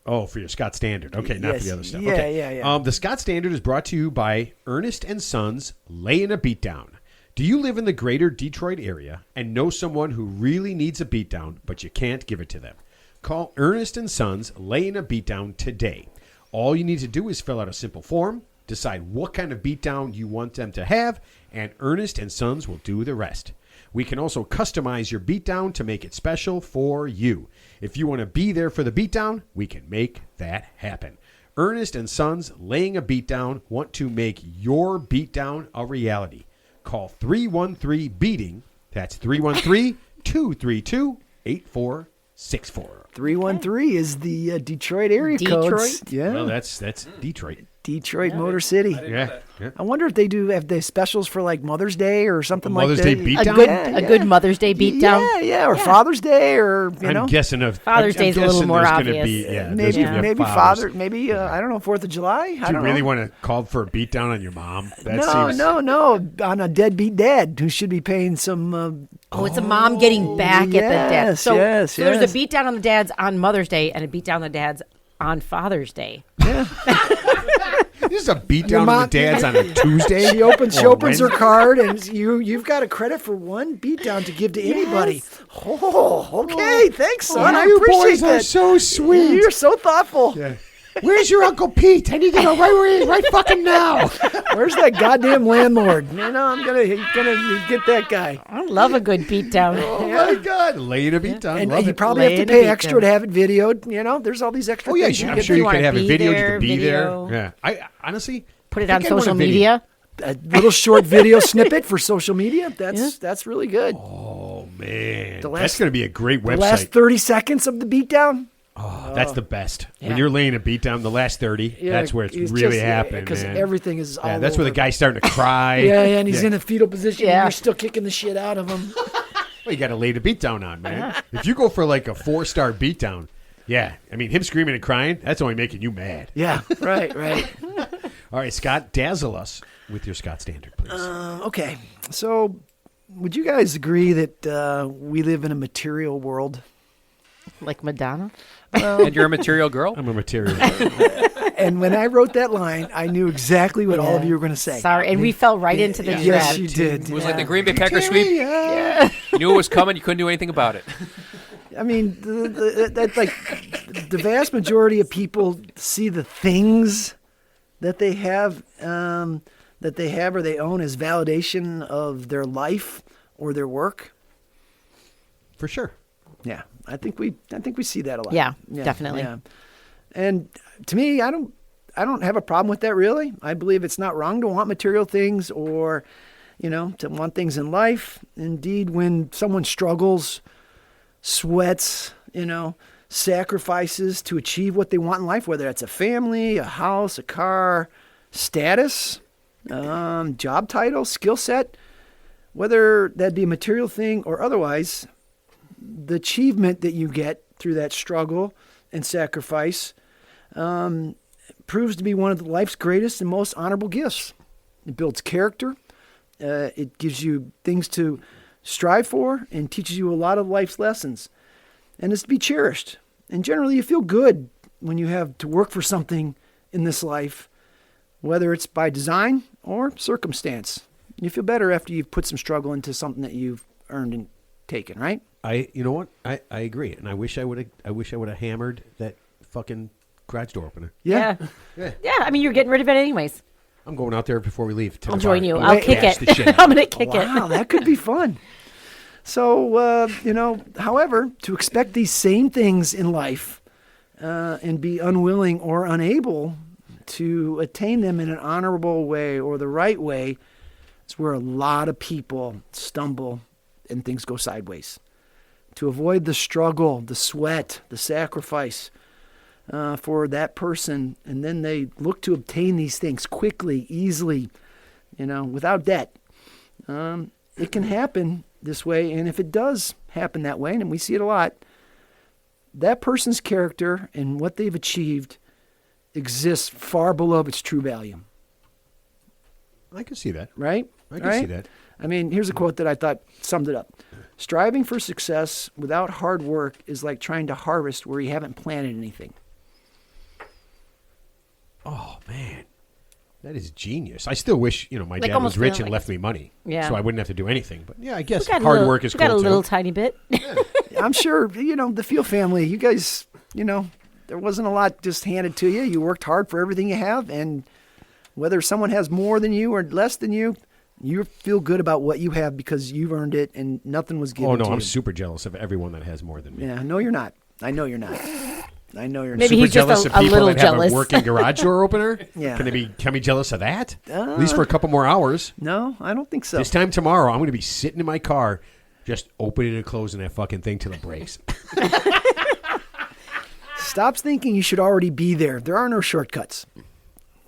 your Scott Standard. Okay, not for Yes. the other stuff. Yeah, okay. yeah. The Scott Standard is brought to you by Ernest & Sons Laying a Beatdown. Do you live in the greater Detroit area and know someone who really needs a beatdown, but you can't give it to them? Call Ernest & Sons Laying a Beatdown today. All you need to do is fill out a simple form, decide what kind of beatdown you want them to have, and Ernest & Sons will do the rest. We can also customize your beatdown to make it special for you. If you want to be there for the beatdown, we can make that happen. Ernest & Sons Laying a Beatdown want to make your beatdown a reality. Call 313-BEATING. That's 313-232-8464. 313 is the Detroit area code. Detroit? Yeah. Well, that's Detroit. Detroit Motor City. Yeah. I wonder if they have the specials for like Mother's Day or something Mother's like that. Day beatdown? A good Mother's Day beatdown. Yeah, or Father's Day, or I'm guessing of Father's Day's a little more obvious. maybe there's Father, maybe I don't know, 4th of July. Do you really want to call for a beatdown on your mom? That seems... No, on a deadbeat dad who should be paying some. It's a mom getting back at the dad. yes, So, yes, so there's yes. a beatdown on the dads on Mother's Day and a beatdown on the dads on Father's Day. This is a beatdown on the dads on a Tuesday. She opens her Wednesday. card, and you've got a credit for one beatdown to give to anybody. Oh, okay. Thanks, son. I You appreciate boys that. are so sweet. You're so thoughtful. Yeah. Where's your Uncle Pete? I need to know right where he is, right fucking now. Where's that goddamn landlord? I'm gonna get that guy. I love a good beatdown. Oh my God, laying a beat down. And Love you it. probably have Lay to it a pay beat extra down. to have it videoed. There's all these extra Oh yeah, things. I'm get sure you wanna could have a be video. You there, could be video. there. Yeah, I honestly Put it I on think I want social a video. media. a little short video snippet for social media. That's really good. Oh man, The last- that's going to be a great The last website. 30 seconds of the beatdown. Oh, that's the best. When Yeah. you're laying a beat down, the last 30, that's where it's really happening, because man. everything is all Yeah, that's where the over. guy's starting to cry. Yeah, and he's in a fetal position. Yeah. And you're still kicking the shit out of him. Well, you got to lay the beat down on, man. If you go for like a 4-star beat down, yeah, I mean him screaming and crying, that's only making you mad. Yeah, right. All right, Scott, dazzle us with your Scott standard, please. Okay, so would you guys agree that we live in a material world? Like Madonna. And you're a material girl? I'm a material. And when I wrote that line, I knew exactly what all of you were going to say. Sorry, and we fell right into the Yes, trap. you did. It was like the Green Bay Packers sweep. You knew it was coming. You couldn't do anything about it. I mean, the vast majority of people see the things that they have or they own as validation of their life or their work. For sure. Yeah, I think we see that a lot. Yeah, definitely. Yeah. And to me, I don't have a problem with that really. I believe it's not wrong to want material things or, to want things in life. Indeed, when someone struggles, sweats, sacrifices to achieve what they want in life, whether that's a family, a house, a car, status, job title, skill set, whether that be a material thing or otherwise, the achievement that you get through that struggle and sacrifice proves to be one of life's greatest and most honorable gifts. It builds character. It gives you things to strive for and teaches you a lot of life's lessons. And it's to be cherished. And generally you feel good when you have to work for something in this life, whether it's by design or circumstance. You feel better after you've put some struggle into something that you've earned and taken, right? You know what? I agree, and I wish I would have hammered that fucking garage door opener. Yeah. I mean, you're getting rid of it anyways. I'm going out there before we leave. To I'll the join bar. you. I'm I'll gonna kick bash it. the shit out I'm of going it. to kick Wow, that could be fun. So, however, to expect these same things in life and be unwilling or unable to attain them in an honorable way or the right way is where a lot of people stumble and things go sideways. To avoid the struggle, the sweat, the sacrifice for that person, and then they look to obtain these things quickly, easily, without debt. It can happen this way, and if it does happen that way, and we see it a lot, that person's character and what they've achieved exists far below its true value. I can see that. Right? I can Right? see that. I mean, here's a quote that I thought summed it up. Striving for success without hard work is like trying to harvest where you haven't planted anything. Oh man, that is genius. I still wish my Like dad was almost rich feeling and like- left me money, Yeah. so I wouldn't have to do anything. But yeah, I guess We got a hard little- work is we cool got a too. little tiny bit. I'm sure, the Feel family, you guys, there wasn't a lot just handed to you. You worked hard for everything you have, and whether someone has more than you or less than you, you feel good about what you have because you've earned it and nothing was given Oh no, to you. I'm super jealous of everyone that has more than me. Yeah, no, you're not. I know you're not. I know you're Maybe not. Super he's just jealous of a people little that jealous. have a working garage door opener. Yeah. Can I be jealous of that? At least for a couple more hours. No, I don't think so. This time tomorrow, I'm going to be sitting in my car, just opening and closing that fucking thing till it breaks. Stop thinking you should already be there. There are no shortcuts.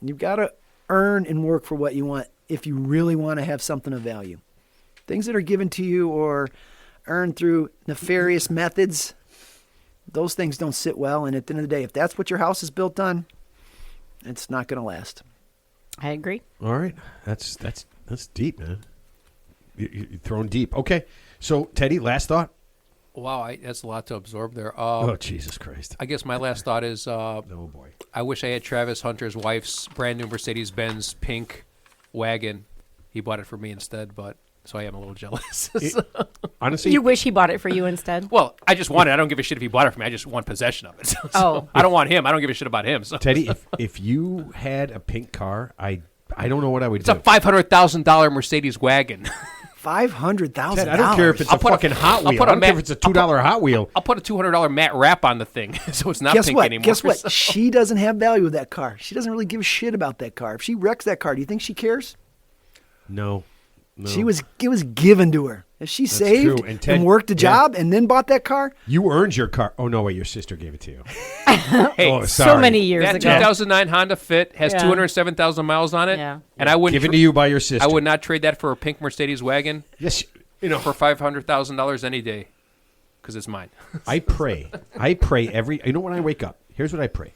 You've got to earn and work for what you want if you really want to have something of value. Things that are given to you or earned through nefarious methods, those things don't sit well. And at the end of the day, if that's what your house is built on, it's not going to last. I agree. All right, that's deep, man. You're throwing deep. Okay, so Teddy, last thought. Wow, that's a lot to absorb there. Oh, Jesus Christ. I guess my last thought is, Oh, boy. I wish I had Travis Hunter's wife's brand new Mercedes-Benz pink wagon. He bought it for me instead, but so I am a little jealous. Honestly, You wish he bought it for you instead? Well, I just want it. I don't give a shit if he bought it for me. I just want possession of it. So Oh. I don't want him. I don't give a shit about him. So Teddy, if you had a pink car, I don't know what I would it's a do. $500,000 Mercedes wagon. $500,000. Ted, I don't care if it's I'll a put a- fucking Hot I'll Wheel. put I a don't care if ma- it's a $2 Hot Wheel. I'll put a $200 matte wrap on the thing, so it's not Guess pink what? anymore. Guess what? So- She doesn't have value with that car. She doesn't really give a shit about that car. If she wrecks that car, do you think she cares? No. It was given to her. If she saved true. And and, Ted- worked a yeah. job and then bought that car, You earned your car. Oh, no, wait. Your sister gave it to you. Hey, Oh, So sorry. many years that ago. 2009 Honda Fit has Yeah. 207,000 miles on it, Yeah. and I wouldn't. Given to you by your sister. I would not trade that for a pink Mercedes wagon Yes. for $500,000 any day, because it's mine. I pray every. You know, when I wake up, here's what I pray.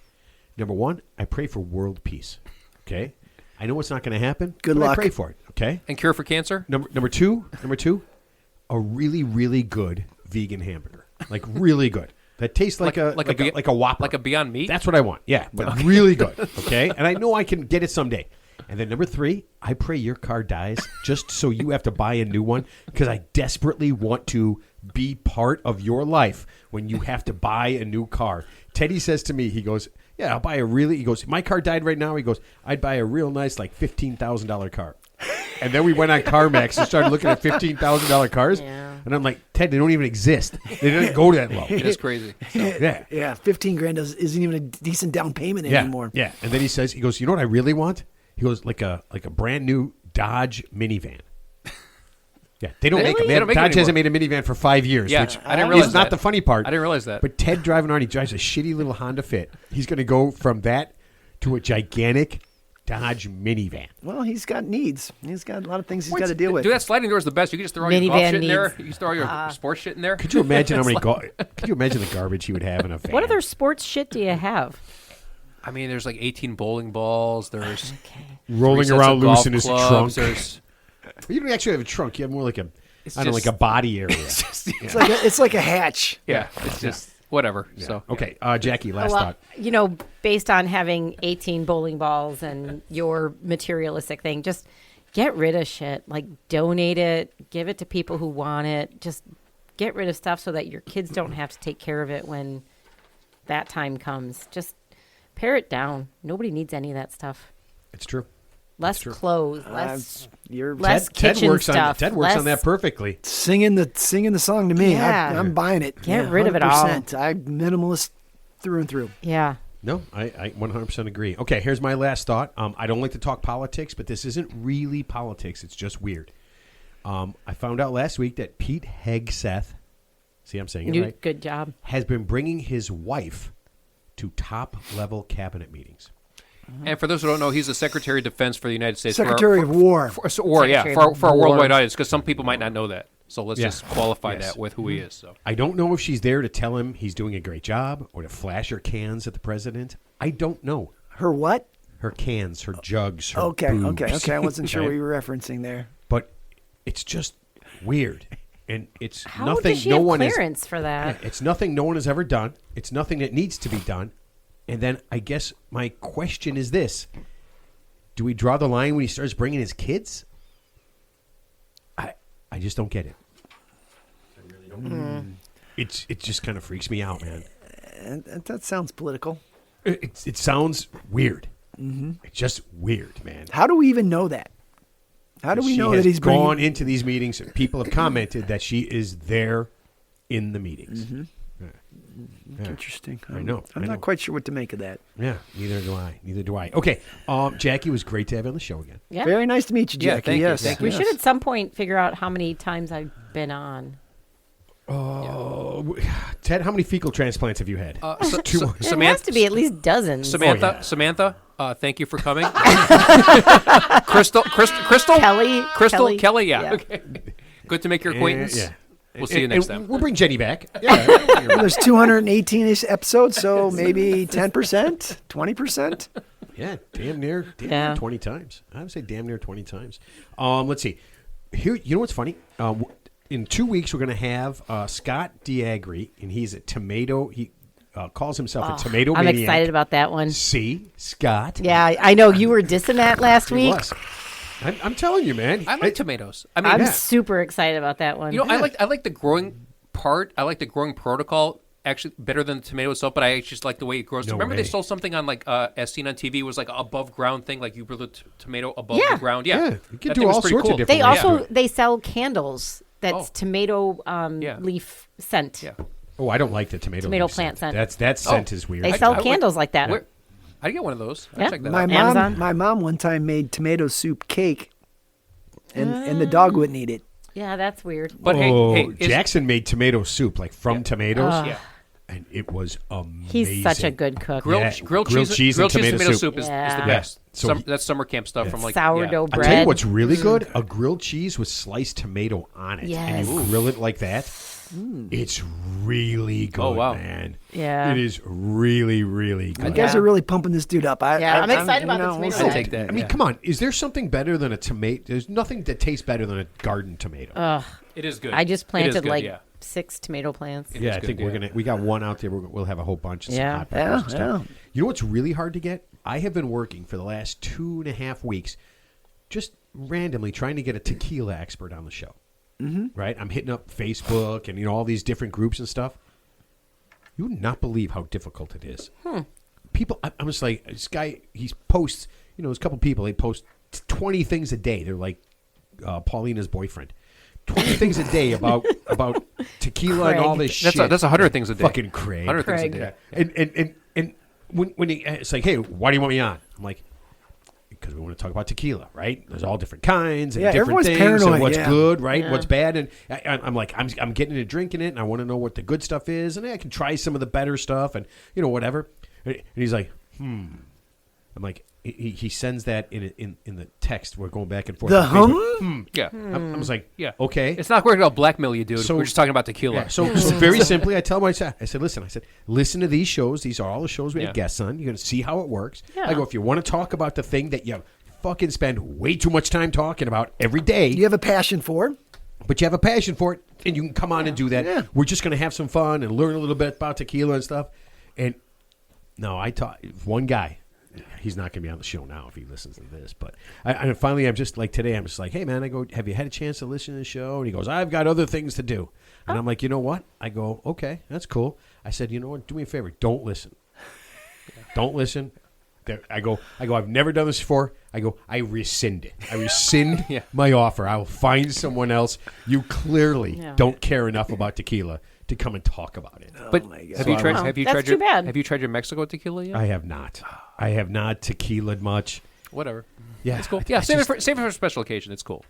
Number one, I pray for world peace. Okay, I know it's not going to happen. Good but I luck. pray for it. Okay. And cure for cancer? Number two, a really really good vegan hamburger, like really good. That tastes like a Whopper, like a Beyond Meat. That's what I want. Yeah, but really good. Okay, and I know I can get it someday. And then number three, I pray your car dies just so you have to buy a new one, because I desperately want to be part of your life when you have to buy a new car. Teddy says to me, he goes, yeah, I'll buy he goes, my car died right now. He goes, I'd buy a real nice, like $15,000 car. And then we went on CarMax and started looking at $15,000 cars. Yeah. And I'm like, Ted, they don't even exist. They didn't go that low. It is crazy. So, Yeah. 15 grand isn't even a decent down payment Yeah. anymore. Yeah. And then he goes, you know what I really want? He goes, like a brand new Dodge minivan. Yeah, they don't make them. They don't make them Dodge hasn't anymore. made a minivan for 5 years. Yeah, which I didn't realize is not that. the funny part. I didn't realize that. But Ted driving around, he drives a shitty little Honda Fit. He's going to go from that to a gigantic Dodge minivan. Well, he's got needs. He's got a lot of things he's got to deal with. Dude, that sliding door is the best. You can just throw all your golf Minivan shit in there. needs- You can throw all your sports shit in there. Could you imagine how many? Could you imagine the garbage he would have in a van? What other sports shit do you have? I mean, there's like 18 bowling balls. There's Okay. rolling 3 sets around of loose golf in his clubs, trunk? There's You don't actually have a trunk. You have more like a, It's I don't know, just- like a body area. It's like a hatch. yeah, it's just whatever. So Okay, Jackie, last Well, thought. you know, based on having 18 bowling balls and your materialistic thing, just get rid of shit. Like, donate it, give it to people who want it. Just get rid of stuff so that your kids don't have to take care of it when that time comes. Just pare it down. Nobody needs any of that stuff. It's true. Less true. clothes, less You're less Ted kitchen works stuff. Ted works on less- that perfectly. singing the song to me. Yeah. I'm buying it. Get rid of it all. 100%. I'm minimalist through and through. Yeah. No, I 100% agree. Okay, here's my last thought. I don't like to talk politics, but this isn't really politics. It's just weird. I found out last week that Pete Hegseth, see I'm saying it right, Good job. has been bringing his wife to top-level cabinet meetings. and for those who don't know, he's the Secretary of Defense for the United States. Secretary of War. For a Secretary worldwide of War. audience, because some people might not know that. So let's Yeah. just qualify Yes. that with who he is. So I don't know if she's there to tell him he's doing a great job or to flash her cans at the president. I don't know. Her what? Her cans, her jugs, her Okay. boobs. I wasn't sure Okay? what you were referencing there. But it's just weird, and it's How nothing. does she no have one clearance for that? Yeah, it's nothing no one has ever done. It's nothing that needs to be done. And then I guess my question is this: do we draw the line when he starts bringing his kids? I just don't get it. I really don't. It just kind of freaks me out, man. That sounds political. It sounds weird. It's just weird, man. How do we even know that? How do we She know has that he's gone bringing? into these meetings? People have commented that she is there in the meetings. Yeah. Interesting. I know. I'm I know. not quite sure what to make of that. Yeah, neither do I. Okay, Jackie, was great to have you on the show again. Yeah. Very nice to meet you, Yeah, Jackie. thank you, yes. thank We yes. should at some point figure out how many times I've been on. Ted, how many fecal transplants have you had? It has to be at least dozens. Samantha, Oh, yeah. Samantha, thank you for coming. Crystal, Kelly, yeah. Yeah. Okay. Good to make your acquaintance. Yeah. We'll see you next And time. We'll bring Jenny back. Yeah. Well, there's 218-ish episodes, so maybe 10%, 20%. Yeah, damn near Yeah. 20 times. I would say damn near 20 times. Let's see. Here, you know what's funny? in 2 weeks we're going to have Scott Diagri, and he's a tomato. He calls himself a tomato I'm maniac. excited about that one. See, Scott. Yeah, I know you were dissing that last He week. was. I'm telling you, man. I like tomatoes. I mean, I'm super excited about that one. you know, I like the growing part. I like the growing protocol actually better than the tomato itself. But I just like the way it grows. No Remember way. they sold something on like as seen on TV was like above ground thing, like you grew the tomato above Yeah. the ground. Yeah, Yeah, you can That do thing was all pretty sorts of cool. different they ways to do also it. they sell candles that's Oh. tomato Yeah. leaf scent. Yeah. Oh, I don't like the tomato Tomato leaf plant scent. That scent is weird. They I sell would- candles like that. Where, I'd get one of those. I'd Yeah. check that My out. Amazon? mom one time made tomato soup cake, and the dog wouldn't eat it. Yeah, that's weird. But oh, hey, is- Jackson made tomato soup like from tomatoes, yeah. and it was amazing. He's such a good cook. Grilled, Yeah, grilled grilled cheese, cheese and tomato soup. soup is the Yeah. best. Yeah. So That's summer camp stuff from like Sourdough I bread. tell you what's really good: a grilled cheese with sliced tomato on it, and you Yes. grill it like that. It's really good, Oh, wow. man. Yeah. It is really, really You good. guys Yeah. are really pumping this dude up. I'm excited about the tomato I'll bread. take that. I mean, yeah. come on. Is there something better than a tomato? There's nothing that tastes better than a garden tomato. It is good. I just It is planted good, like yeah. 6 tomato plants. It yeah, is I good, think yeah. we got one out there. We'll have a whole bunch of some Yeah. hot peppers and Yeah, stuff. You know what's really hard to get? I have been working for the last 2.5 weeks, just randomly trying to get a tequila expert on the show. Mm-hmm. Right? I'm hitting up Facebook and all these different groups and stuff. You would not believe how difficult it is. People, I'm just like, this guy. He posts. There's a couple people. They post 20 things a day. They're like Paulina's boyfriend. 20 things a day about tequila and all Craig. this shit. That's 100 things a day. Fucking Craig. 100 things a Craig. day. And when it's like, hey, why do you want me on? I'm like, because we want to talk about tequila, right? There's all different kinds and Yeah, different everyone's things paranoid, and what's yeah. good, right? Yeah. What's bad, and I'm like, I'm getting into drinking it, and I want to know what the good stuff is, and I can try some of the better stuff, and whatever. And he's like, I'm like, he sends that in the text. We're going back and forth. The on Facebook. Yeah. I was like, Yeah. okay. It's not working out blackmail you, dude. So- We're just talking about tequila. Yeah, so very simply, I tell him, I said, listen to these shows. These are all the shows we have Yeah. guests on. You're going to see how it works. Yeah. I go, if you want to talk about the thing that you fucking spend way too much time talking about every day, You have a passion for it. but you have a passion for it, and you can come on and do that. Yeah. We're just going to have some fun and learn a little bit about tequila and stuff. And no, I taught one guy. He's not going to be on the show now if he listens to this. But I finally, I'm just like today, I'm just like, hey, man, I go, have you had a chance to listen to the show? And he goes, I've got other things to do. And I'm like, you know what? I go, okay, that's cool. I said, you know what? Do me a favor. Don't listen. Don't listen. I go, I've never done this before. I go, I rescind it. I rescind Yeah. my offer. I will find someone else. You clearly Yeah. don't care enough about tequila to come and talk about it. But my God. have you tried? Wow. Have you That's tried too your? bad. Have you tried your Mexico tequila yet? I have not. I have not tequila'd much. Whatever. Yeah, It's cool. I Yeah, save just- it for a special occasion. It's cool.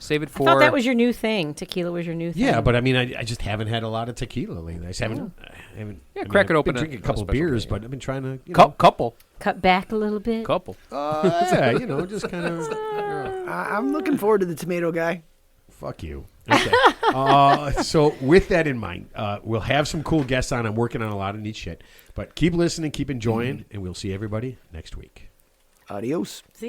Save it I for. thought that was your new thing. Tequila was your new thing. Yeah, but I mean, I just haven't had a lot of tequila lately. I just haven't. I haven't. Yeah, I mean, crack it I've open Been and drinking a a couple special beers, day, but I've been trying to. couple. Cut back a little bit. Couple. Yeah, just kind of. I'm looking forward to the tomato guy. Fuck you. Okay. So with that in mind, we'll have some cool guests on. I'm working on a lot of neat shit. But keep listening, keep enjoying, and we'll see everybody next week. Adios.